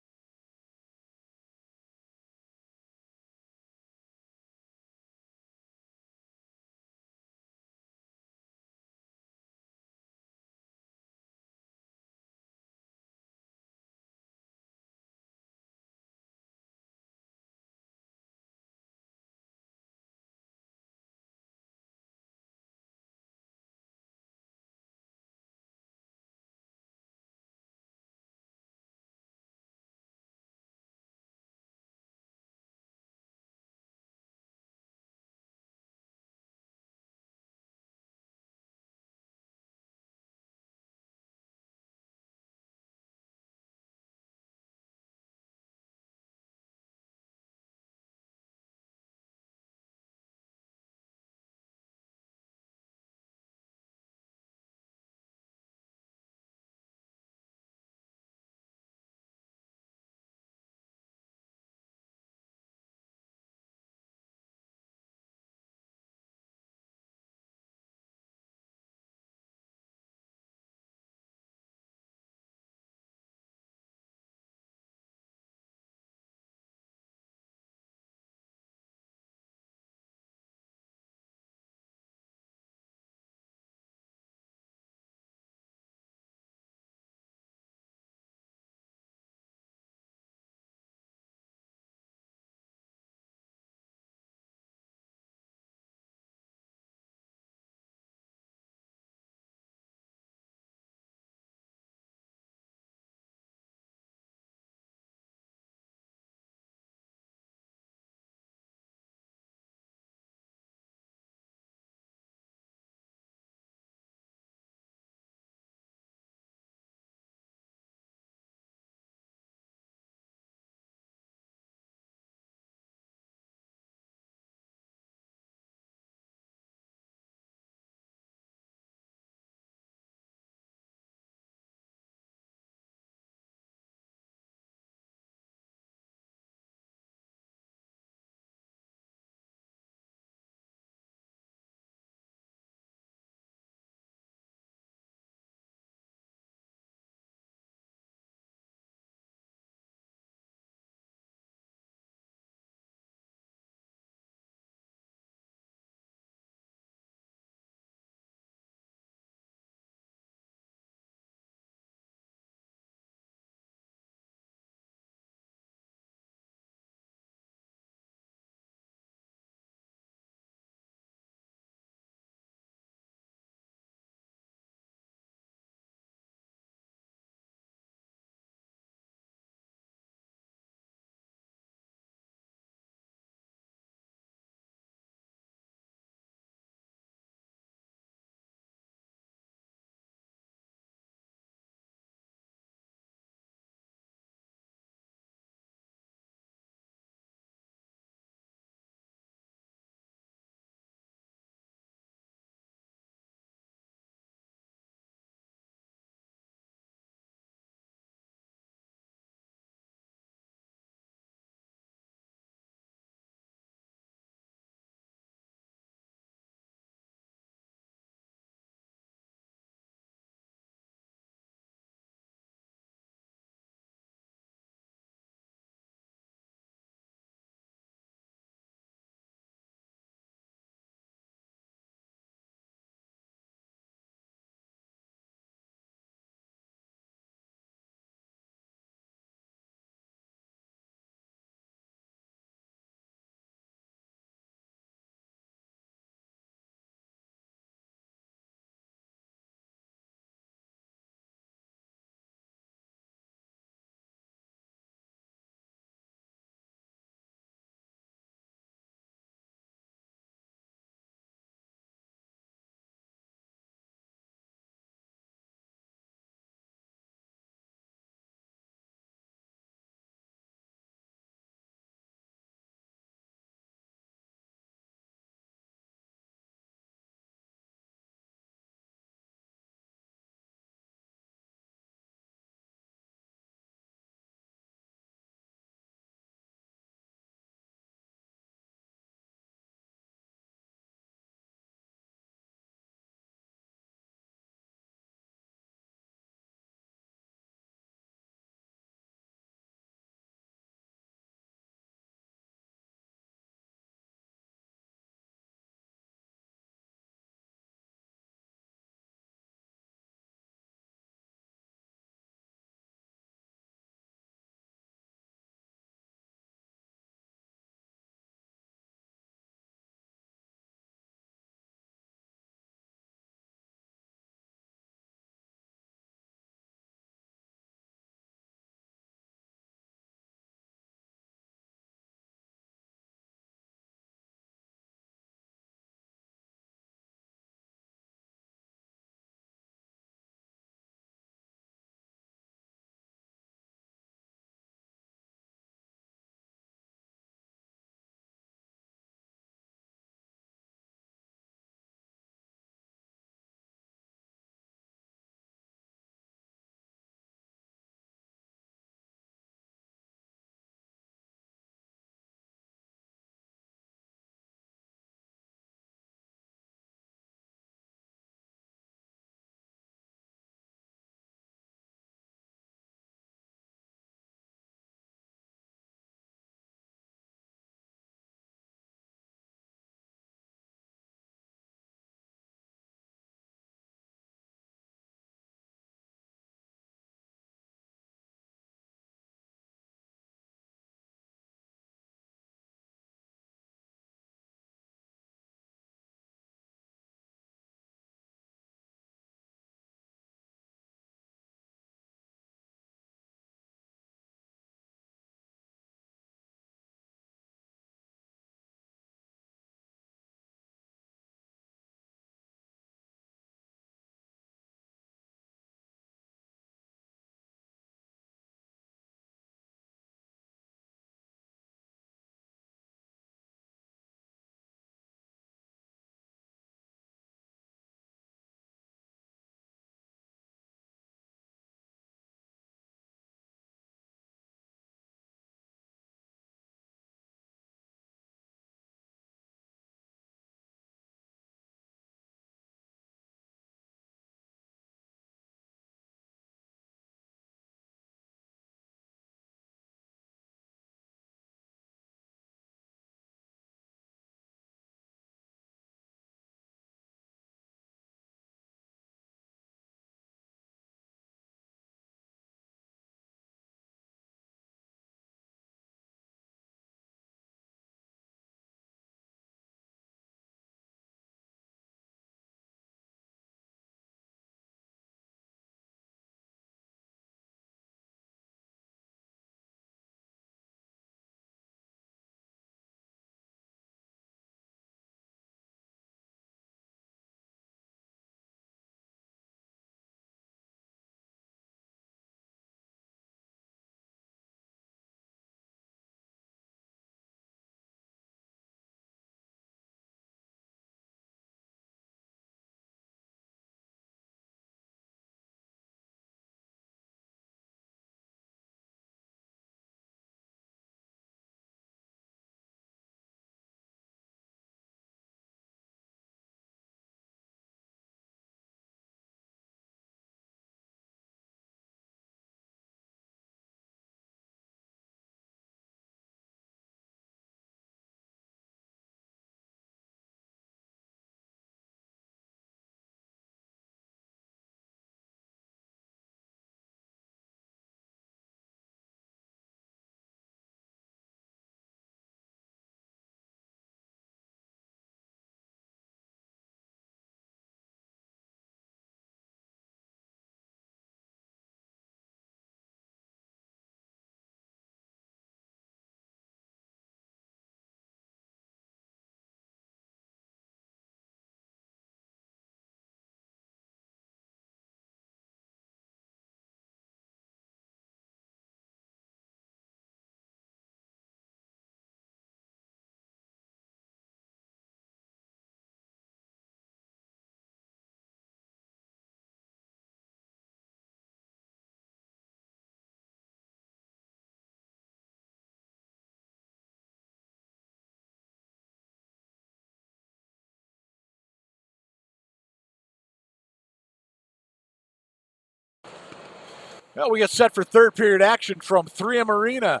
Well, we get set for third period action from 3M Arena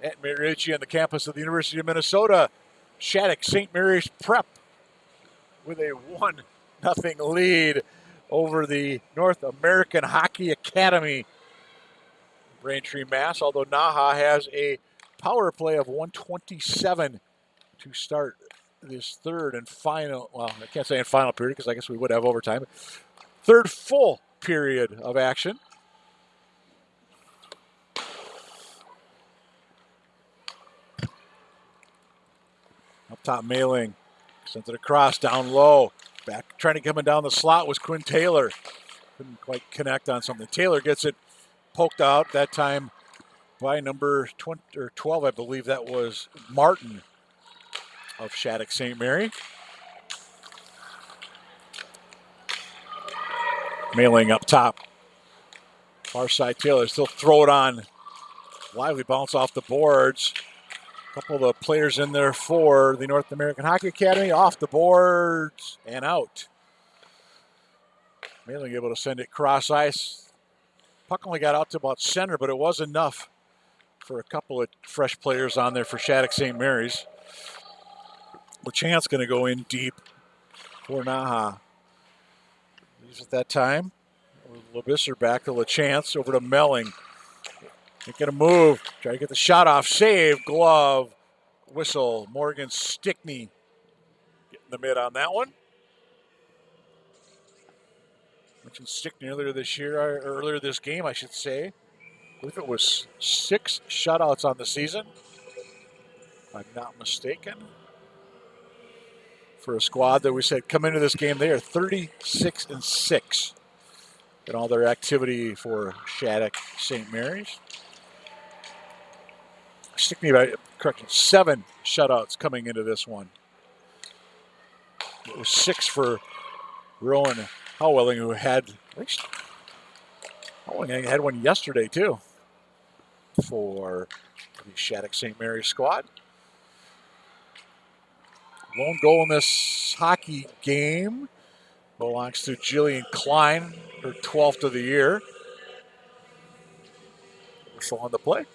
at Ritchie on the campus of the University of Minnesota. Shattuck St. Mary's Prep with a 1-0 lead over the North American Hockey Academy. Braintree, Mass, although NAHA has a power play of 127 to start this third and final, well, I can't say in final period because I guess we would have overtime. Third full period of action. Up top, Mailing sends it across, down low. Back trying to come in down the slot was Quinn Taylor. Couldn't quite connect on something. Taylor gets it poked out that time by number 20 or 12, I believe that was Martin of Shattuck St. Mary. Mailing up top. Far side Taylor still throw it on. Lively bounce off the boards. A couple of the players in there for the North American Hockey Academy off the boards and out. Mailing able to send it cross ice. Puck only got out to about center, but it was enough for a couple of fresh players on there for Shattuck St. Mary's. LeChance going to go in deep for NAHA. Leaves at that time. LeBisser back to LeChance, over to Melling. Can't get a move. Try to get the shot off. Save. Glove. Whistle. Morgan Stickney getting the mid on that one. Mentioned Stickney earlier this game, I should say. I believe it was 6 shutouts on the season, if I'm not mistaken. For a squad that we said come into this game, they are 36-6 in all their activity for Shattuck St. Mary's. Stickney, correction, 7 shutouts coming into this one. It was 6 for Rowan Howelling, who had, Howelling had one yesterday too for the Shattuck St. Mary's squad. Lone goal in this hockey game belongs to Jillian Klein, her 12th of the year. Whistle on the play.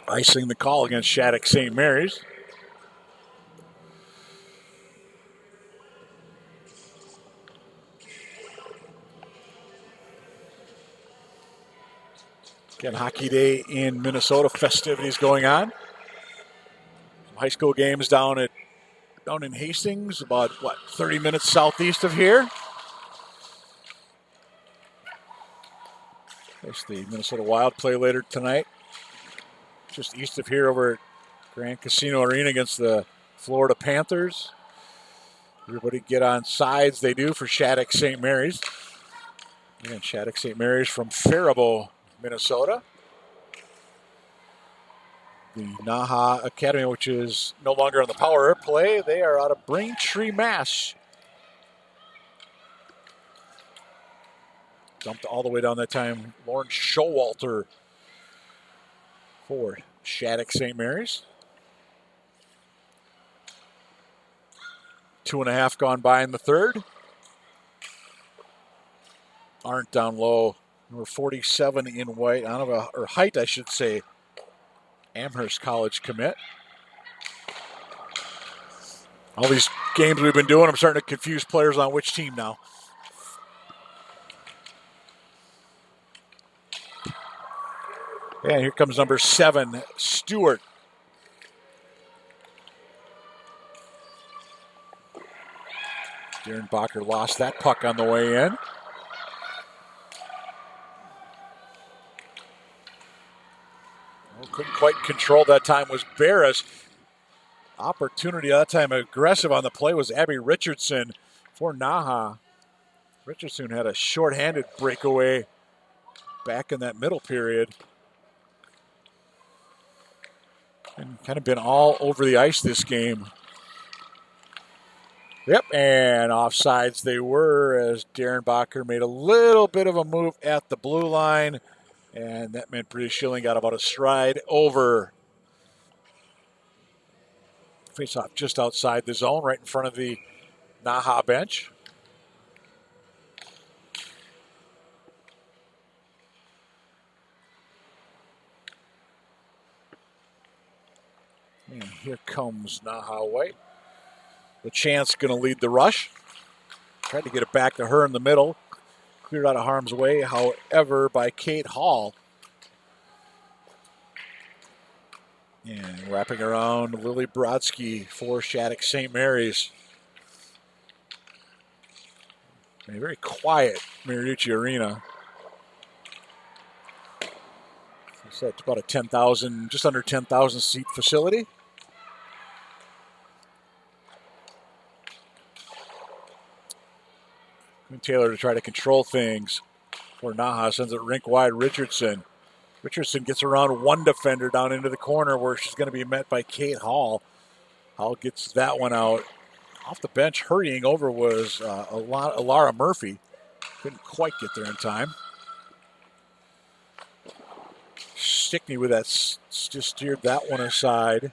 Icing the call against Shattuck St. Mary's. Again, Hockey Day in Minnesota, festivities going on. Some high school games down in Hastings, about 30 minutes southeast of here. There's the Minnesota Wild play later tonight. Just east of here over at Grand Casino Arena against the Florida Panthers. Everybody get on sides. They do for Shattuck St. Mary's. Again, Shattuck St. Mary's from Faribault, Minnesota. The NAHA Academy, which is no longer on the power play, they are out of Braintree, Mass. Dumped all the way down that time. Lauren Showalter for Shattuck St. Mary's. 2.5 gone by in the third. Arndt down low. Number 47 in white. Or height, I should say. Amherst College commit. All these games we've been doing, I'm starting to confuse players on which team now. And here comes number 7, Stewart. Darren Bacher lost that puck on the way in. Couldn't quite control that time was Barris. Opportunity that time aggressive on the play was Abby Richardson for NAHA. Richardson had a shorthanded breakaway back in that middle period. And kind of been all over the ice this game. Yep, and offsides they were as Darren Bacher made a little bit of a move at the blue line, and that meant British Shilling got about a stride over. Face off just outside the zone, right in front of the NAHA bench. And here comes NAHA White. The chance going to lead the rush. Tried to get it back to her in the middle. Cleared out of harm's way, however, by Kate Hall. And wrapping around Lily Brodsky for Shattuck St. Mary's. A very quiet Mariucci Arena. It's about a 10,000, just under 10,000 seat facility. And Taylor to try to control things for NAHA, sends it rink wide. Richardson gets around one defender down into the corner where she's going to be met by Kate Hall. Hall gets that one out. Off the bench, hurrying over was Alara Murphy. Couldn't quite get there in time. Stickney with that, just steered that one aside.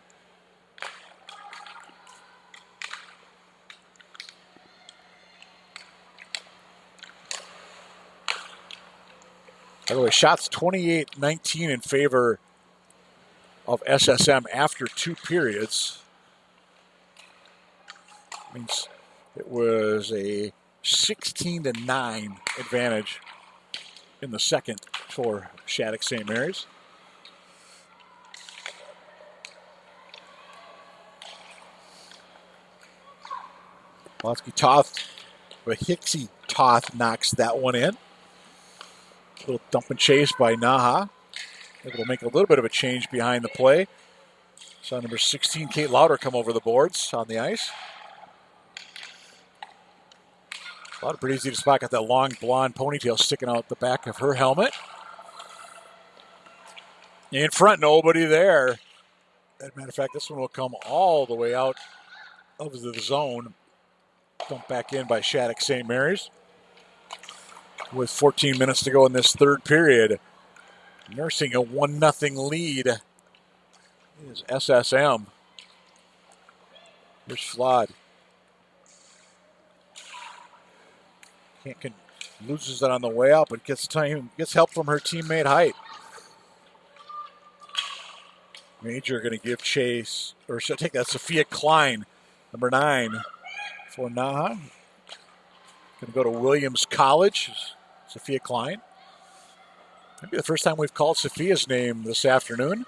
By the way, shots 28-19 in favor of SSM after 2 periods. Means it was a 16-9 advantage in the second for Shattuck St. Mary's. Lotsky Toth, but Hixie Toth knocks that one in. A little dump and chase by NAHA. Able to make a little bit of a change behind the play. Saw number 16, Kate Lauder, come over the boards on the ice. Lauder pretty easy to spot. Got that long blonde ponytail sticking out the back of her helmet. In front, nobody there. As a matter of fact, this one will come all the way out of the zone. Dumped back in by Shattuck St. Mary's. With 14 minutes to go in this third period. Nursing a 1-0 lead is SSM. Here's Flood. Loses it on the way out, but gets help from her teammate Height. Major going to give chase, or should I take that? Sophia Klein, number 9 for NAHA. Going to go to Williams College. Sophia Klein. Maybe the first time we've called Sophia's name this afternoon.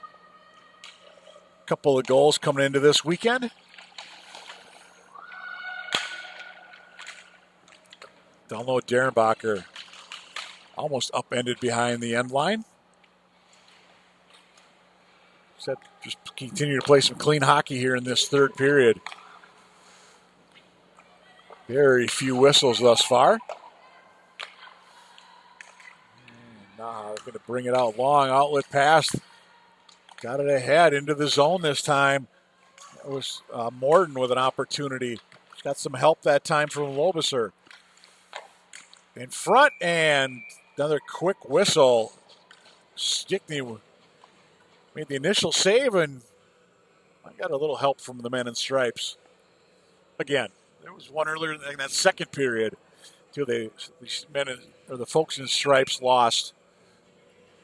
A couple of goals coming into this weekend. Down low, Darren Bacher almost upended behind the end line. Said just continue to play some clean hockey here in this third period. Very few whistles thus far. NAHA going to bring it out long. Outlet pass. Got it ahead into the zone this time. That was Morton with an opportunity. She's got some help that time from Lobiser. In front, and another quick whistle. Stickney made the initial save, and I got a little help from the men in stripes. Again, there was one earlier in that second period. The folks in stripes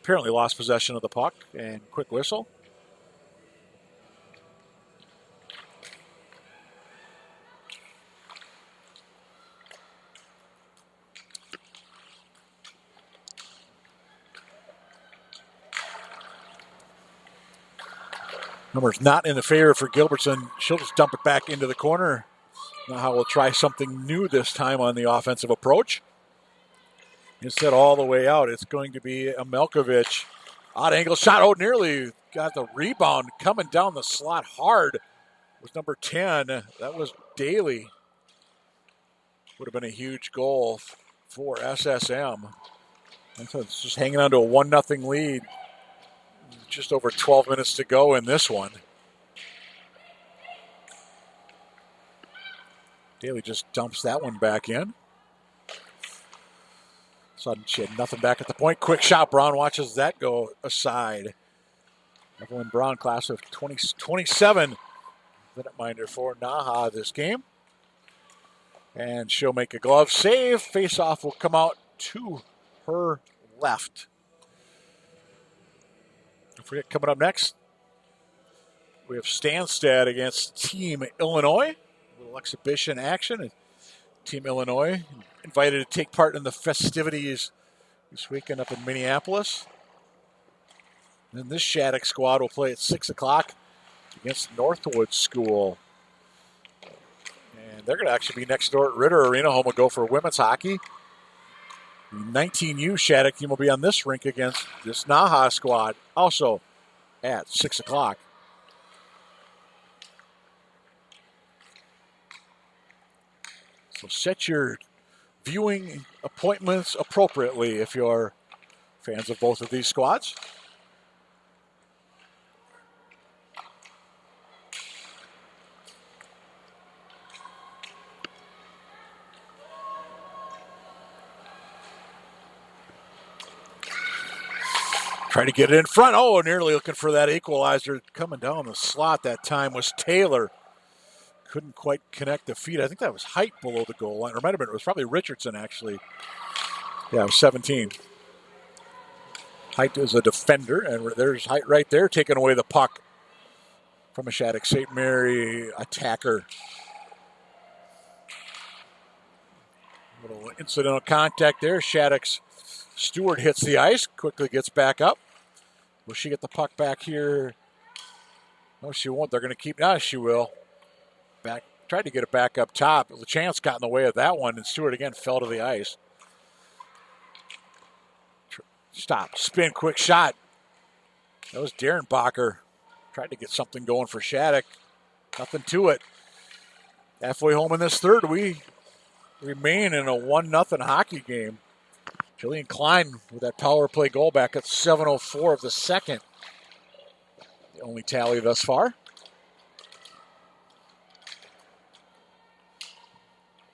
apparently lost possession of the puck, and quick whistle. Numbers not in the favor for Gilbertson. She'll just dump it back into the corner. NAHA will try something new this time on the offensive approach. Instead, all the way out, it's going to be a Melkovich. Odd angle shot. Oh, nearly got the rebound coming down the slot hard. Was number 10. That was Daly. Would have been a huge goal for SSM. And so it's just hanging on to a 1-0 lead. Just over 12 minutes to go in this one. Daly just dumps that one back in. Sudden she had nothing back at the point. Quick shot. Brown watches that go aside. Evelyn Brown, class of 27. Minute minder for NAHA this game. And she'll make a glove save. Face-off will come out to her left. Don't forget, coming up next, we have Stansted against Team Illinois. A little exhibition action. Team Illinois invited to take part in the festivities this weekend up in Minneapolis. And this Shattuck squad will play at 6 o'clock against Northwood School. And they're going to actually be next door at Ritter Arena, home will go for women's hockey. The 19U Shattuck team will be on this rink against this NAHA squad, also at 6 o'clock. So set your viewing appointments appropriately if you're fans of both of these squads. Trying to get it in front. Oh, nearly looking for that equalizer. Coming down the slot that time was Taylor. Couldn't quite connect the feet. I think that was Height below the goal line. Or it might have been, it was probably Richardson, actually. Yeah, it was 17. Height is a defender, and there's Height right there taking away the puck from a Shattuck St. Mary attacker. Little incidental contact there. Shattuck's Stewart hits the ice, quickly gets back up. Will she get the puck back here? No, she won't. They're going to keep. No, she will. Back, tried to get it back up top. The chance got in the way of that one, and Stewart again fell to the ice. Stop, spin, quick shot. That was Darren Bacher. Tried to get something going for Shattuck. Nothing to it. Halfway home in this third, we remain in a 1-0 hockey game. Jillian Klein with that power play goal back at 7:04 of the second. The only tally thus far.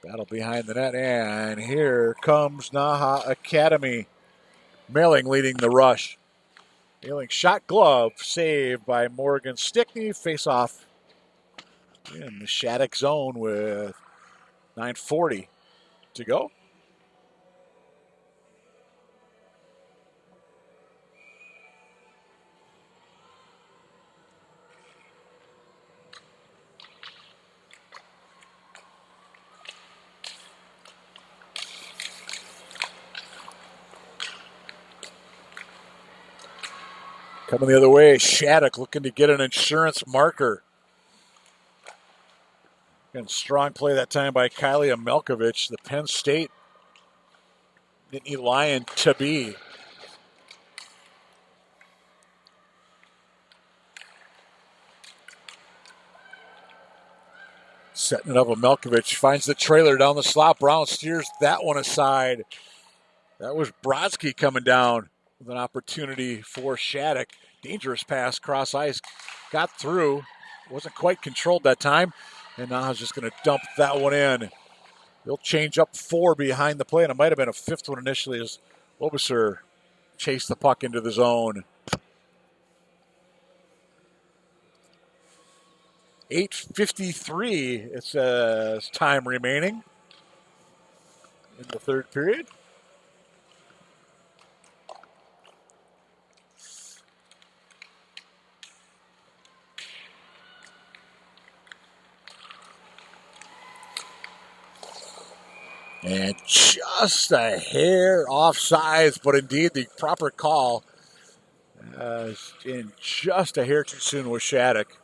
Battle behind the net, and here comes NAHA Academy. Melling leading the rush. Melling shot glove, saved by Morgan Stickney. Face off in the Shattuck zone with 9:40 to go. Coming the other way, Shattuck looking to get an insurance marker. And strong play that time by Kylie Melkovich, the Penn State Nittany Lion to be. Setting it up with Melkovich, finds the trailer down the slot. Brown steers that one aside. That was Brodsky coming down with an opportunity for Shattuck. Dangerous pass, cross ice, got through. Wasn't quite controlled that time. And now he's just going to dump that one in. They'll change up 4 behind the play, and it might have been a 5th one initially as Lobuser chased the puck into the zone. 8:53 it says time remaining in the third period. And just a hair offsides, but indeed the proper call. In just a hair too soon with Shattuck.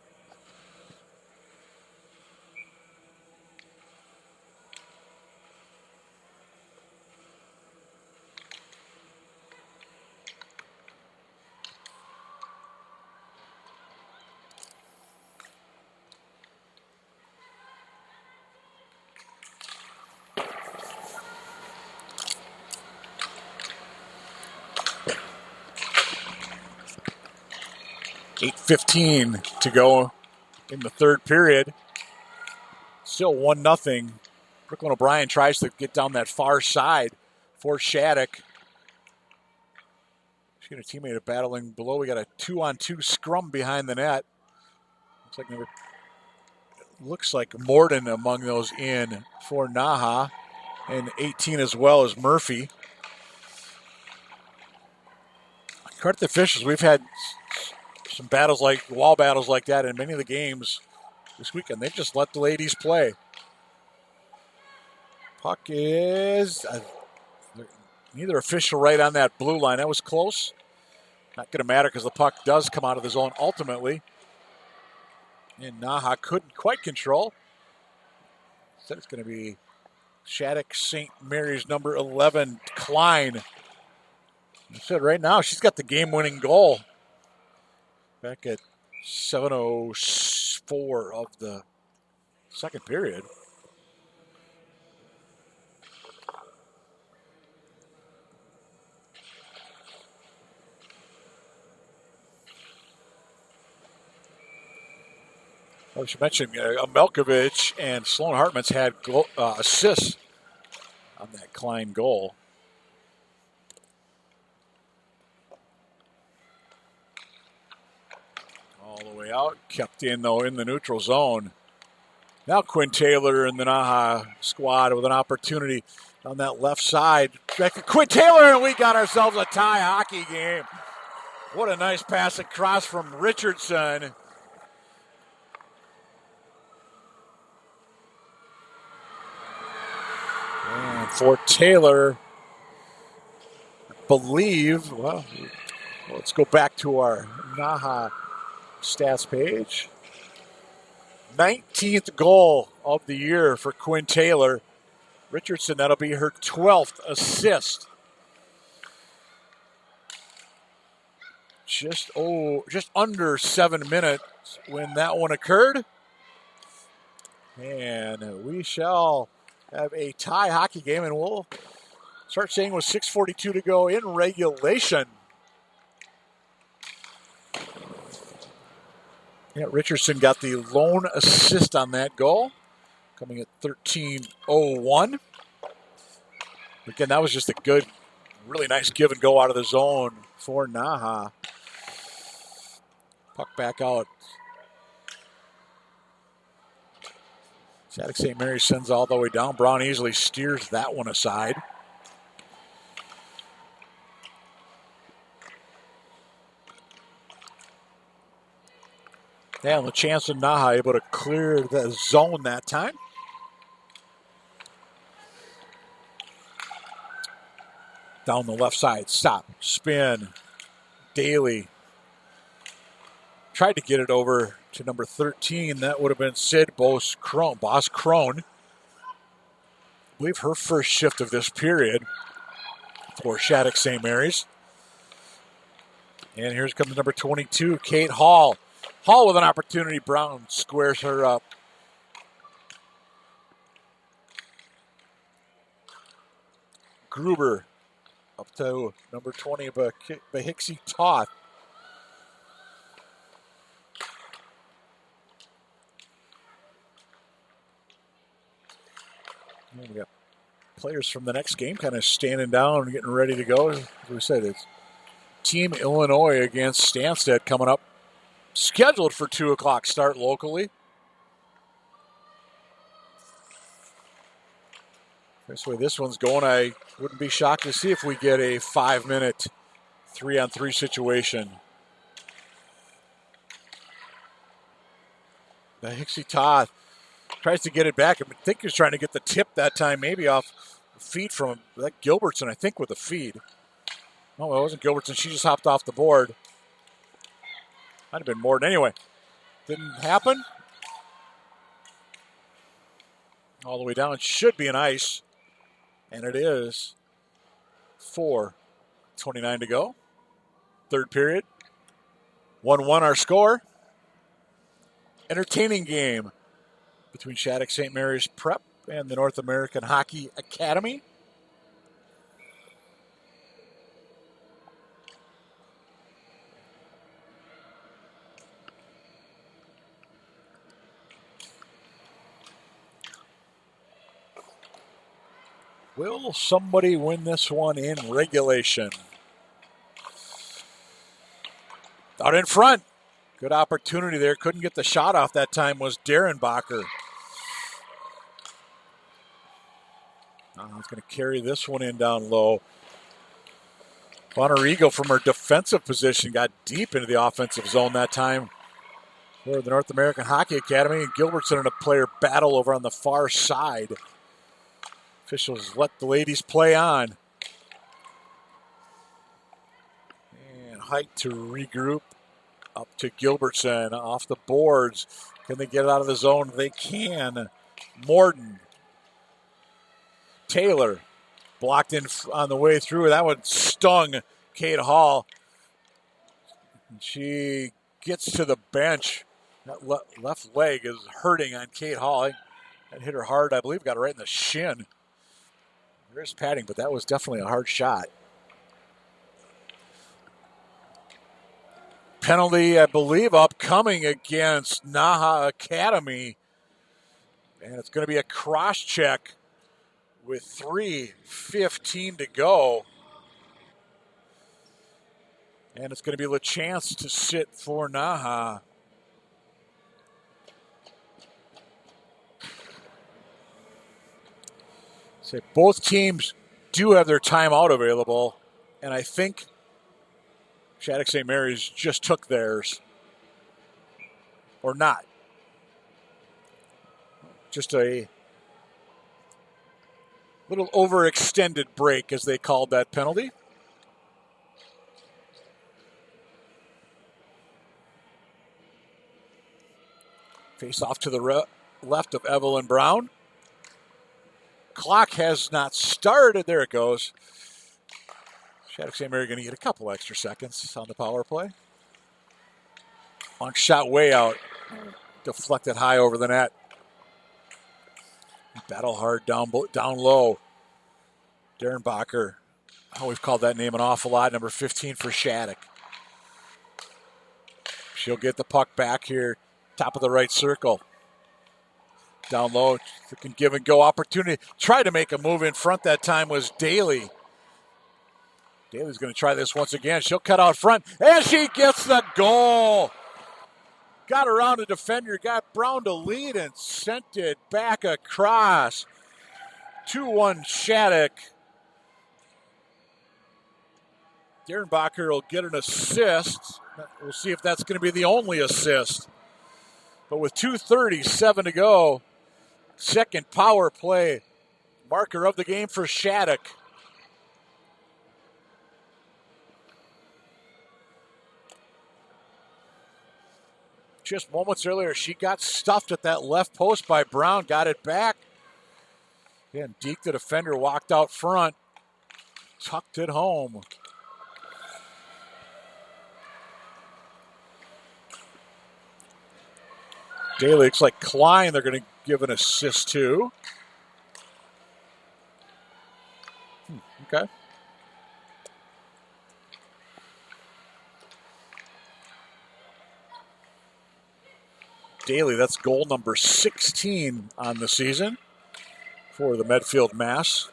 .8:15 to go in the third period. Still 1-0 Brooklyn O'Brien tries to get down that far side for Shattuck. She's got a teammate battling below. We got a 2-on-2 scrum behind the net. Looks like Morden among those in for NAHA, and 18 as well as Murphy. Credit the officials. We've had some wall battles like that in many of the games this weekend. They just let the ladies play. Puck is neither official right on that blue line. That was close. Not going to matter because the puck does come out of the zone ultimately. And NAHA couldn't quite control. Said it's going to be Shattuck St. Mary's number 11, Klein. I said right now she's got the game-winning goal. Back at 7:04 of the second period. I should mention Melkovich and Sloan Hartman's had assists on that Klein goal. All the way out, kept in though in the neutral zone. Now Quinn Taylor and the NAHA squad with an opportunity on that left side. Back to Quinn Taylor, and we got ourselves a tie hockey game. What a nice pass across from Richardson. And for Taylor, I believe, well, let's go back to our NAHA stats page. 19th goal of the year for Quinn Taylor. Richardson, that'll be her 12th assist. Just under 7 minutes when that one occurred. And we shall have a tie hockey game, and we'll start saying with 6:42 to go in regulation. Yeah, Richardson got the lone assist on that goal, coming at 13:01. Again, that was just a good, really nice give and go out of the zone for NAHA. Puck back out. Shattuck St. Mary sends all the way down. Brown easily steers that one aside. Yeah, and the chance of NAHA able to clear the zone that time. Down the left side, stop, spin. Daly tried to get it over to number 13. That would have been Sid Boss Crone. I believe her first shift of this period for Shattuck St. Mary's. And here's comes number 22, Kate Hall. Hall with an opportunity. Brown squares her up. Gruber up to number 20, Bahixie Toth. And we got players from the next game kind of standing down and getting ready to go. As we said, it's Team Illinois against Stansted coming up. Scheduled for 2 o'clock start locally. This way this one's going, I wouldn't be shocked to see if we get a 5-minute 3-on-3 situation. Bahixie Toth tries to get it back. I think he was trying to get the tip that time, maybe off the feed from that Gilbertson, I think, with a feed. No, it wasn't Gilbertson. She just hopped off the board. Might have been Morton. Anyway, didn't happen. All the way down. It should be an ice. And it is. 4:29 to go. Third period. 1-1 our score. Entertaining game between Shattuck St. Mary's Prep and the North American Hockey Academy. Will somebody win this one in regulation? Out in front. Good opportunity there. Couldn't get the shot off that time was Derenbacher. He's going to carry this one in down low. Bonarigo from her defensive position got deep into the offensive zone that time for the North American Hockey Academy. And Gilbertson in a player battle over on the far side. Officials let the ladies play on. And Height to regroup. Up to Gilbertson off the boards. Can they get it out of the zone? They can. Morton. Taylor blocked in on the way through. That one stung Kate Hall. She gets to the bench. That left leg is hurting on Kate Hall. That hit her hard. I believe got her right in the shin. There's padding, but that was definitely a hard shot. Penalty, I believe, upcoming against NAHA Academy. And it's going to be a cross check with 3:15 to go. And it's going to be LaChance to sit for NAHA. So both teams do have their timeout available. And I think Shattuck St. Mary's just took theirs. Or not. Just a little overextended break, as they called that penalty. Face off to the left of Evelyn Brown. Clock has not started. There it goes. Shattuck St. Mary going to get a couple extra seconds on the power play. Long shot way out. Deflected high over the net. Battle hard down low. Derenbacher. Oh, we've called that name an awful lot. Number 15 for Shattuck. She'll get the puck back here. Top of the right circle. Down low. Can give and go opportunity. Tried to make a move in front that time was Daly. Daly's going to try this once again. She'll cut out front. And she gets the goal. Got around the defender. Got Brown to lead and sent it back across. 2-1 Shattuck. Derenbacher will get an assist. We'll see if that's going to be the only assist. But with 2:37 to go, second power play marker of the game for Shattuck. Just moments earlier, she got stuffed at that left post by Brown, got it back. Again, Deke, the defender, walked out front, tucked it home. Daly looks like Klein they're going to give an assist to. Okay. Daly, that's goal number 16 on the season for the Medfield, Mass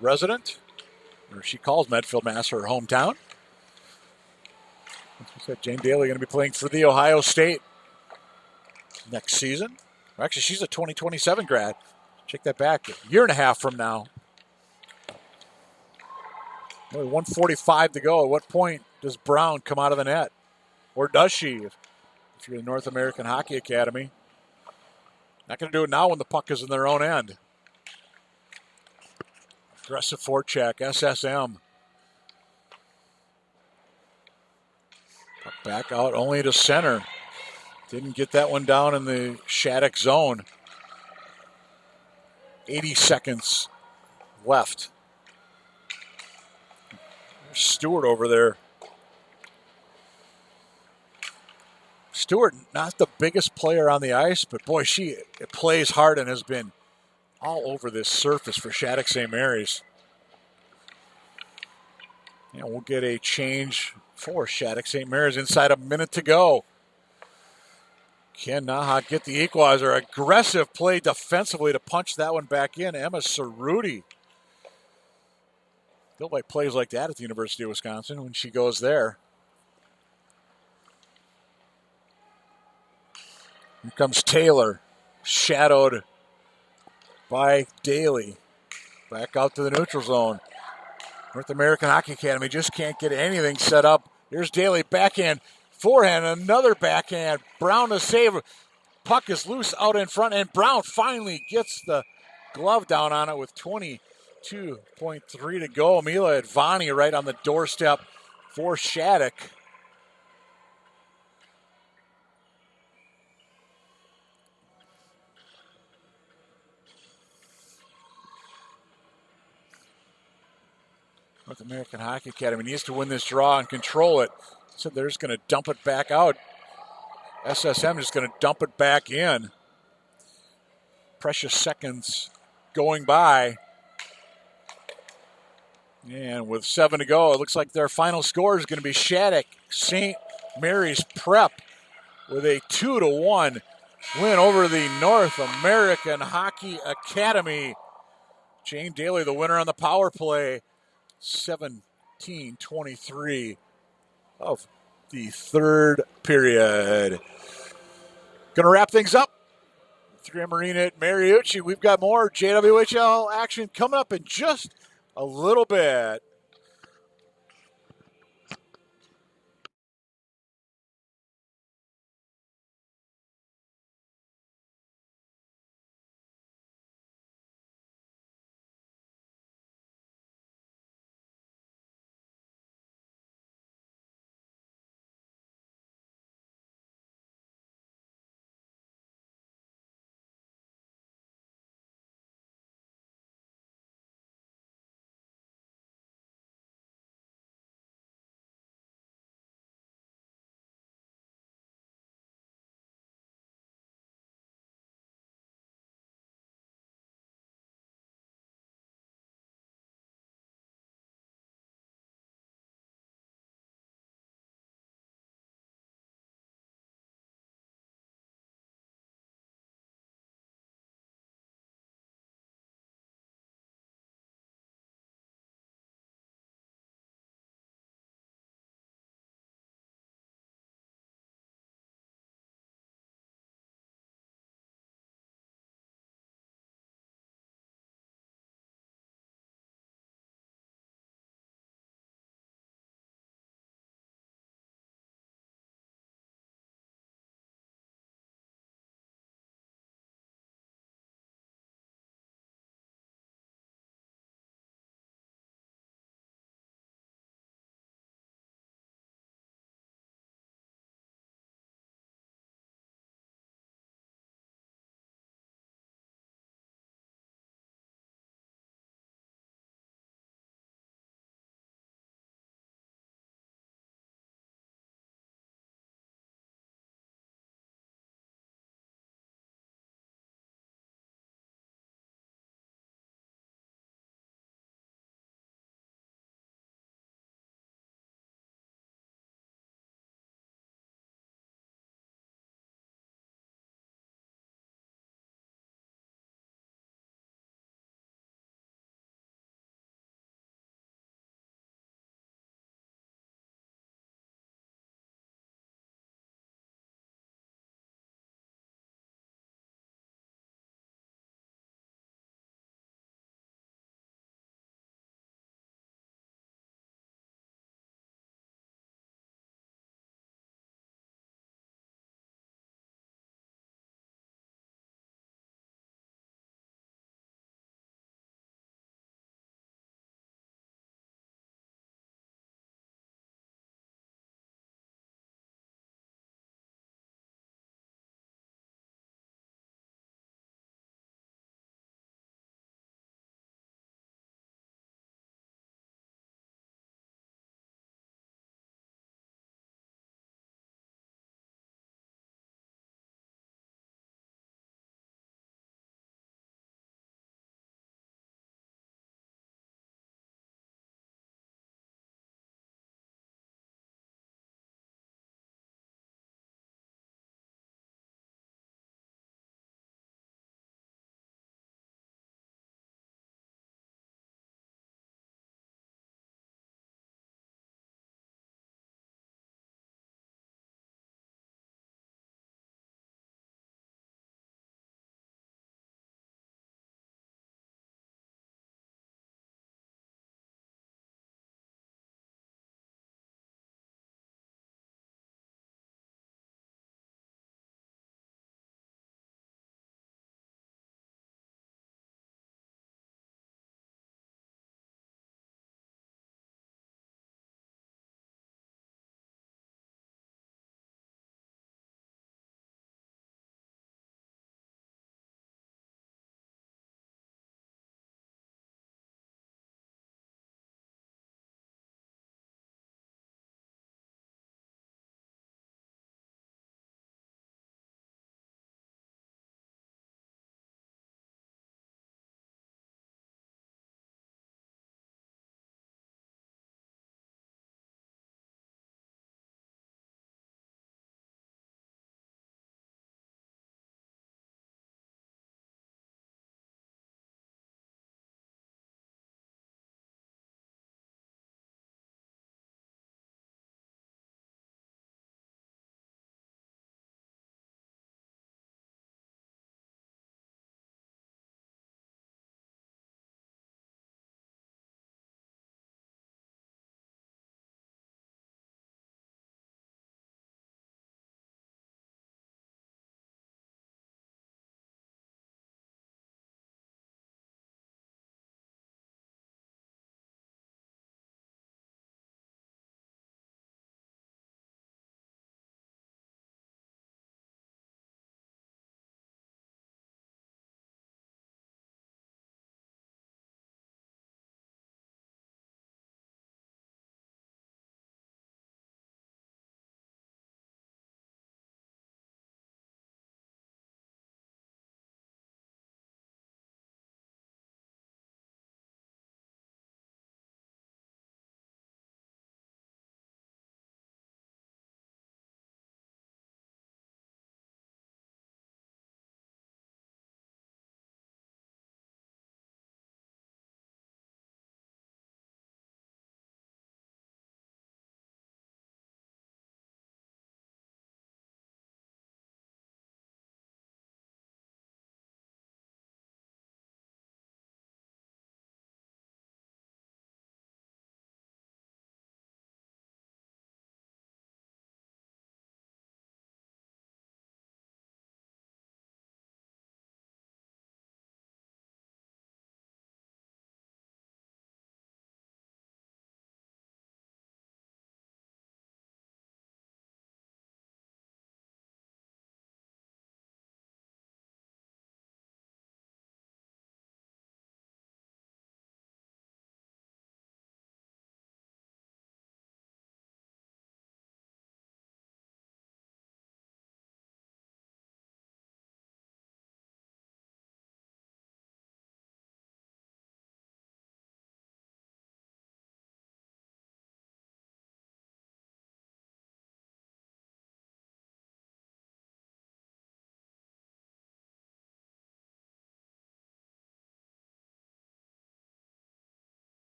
resident. Or she calls Medfield, Mass her hometown. As we said, Jane Daly going to be playing for the Ohio State next season. Or actually, she's a 2027 grad. Check that back. A year and a half from now. Only 1:45 to go. At what point does Brown come out of the net? Or does she? If you're the North American Hockey Academy. Not going to do it now when the puck is in their own end. Aggressive forecheck, SSM. Puck back out only to center. Didn't get that one down in the Shattuck zone. 80 seconds left. There's Stewart over there. Stewart, not the biggest player on the ice, but boy, she plays hard and has been all over this surface for Shattuck St. Mary's. And we'll get a change for Shattuck St. Mary's inside a minute to go. Can NAHA get the equalizer? Aggressive play defensively to punch that one back in. Emma Cerruti Built like plays like that at the University of Wisconsin when she goes there. Here comes Taylor, shadowed by Daly. Back out to the neutral zone. North American Hockey Academy just can't get anything set up. Here's Daly, backhand, forehand, another backhand. Brown to save. Puck is loose out in front, and Brown finally gets the glove down on it with 22.3 to go. Mila Advani right on the doorstep for Shattuck. North American Hockey Academy needs to win this draw and control it. So they're just going to dump it back out. SSM is going to dump it back in. Precious seconds going by. And with 7 to go, it looks like their final score is going to be Shattuck St. Mary's Prep with a 2-1 win over the North American Hockey Academy. Jane Daly, the winner on the power play. 17:23 of the third period. Going to wrap things up. 3M Arena at Mariucci. We've got more JWHL action coming up in just a little bit.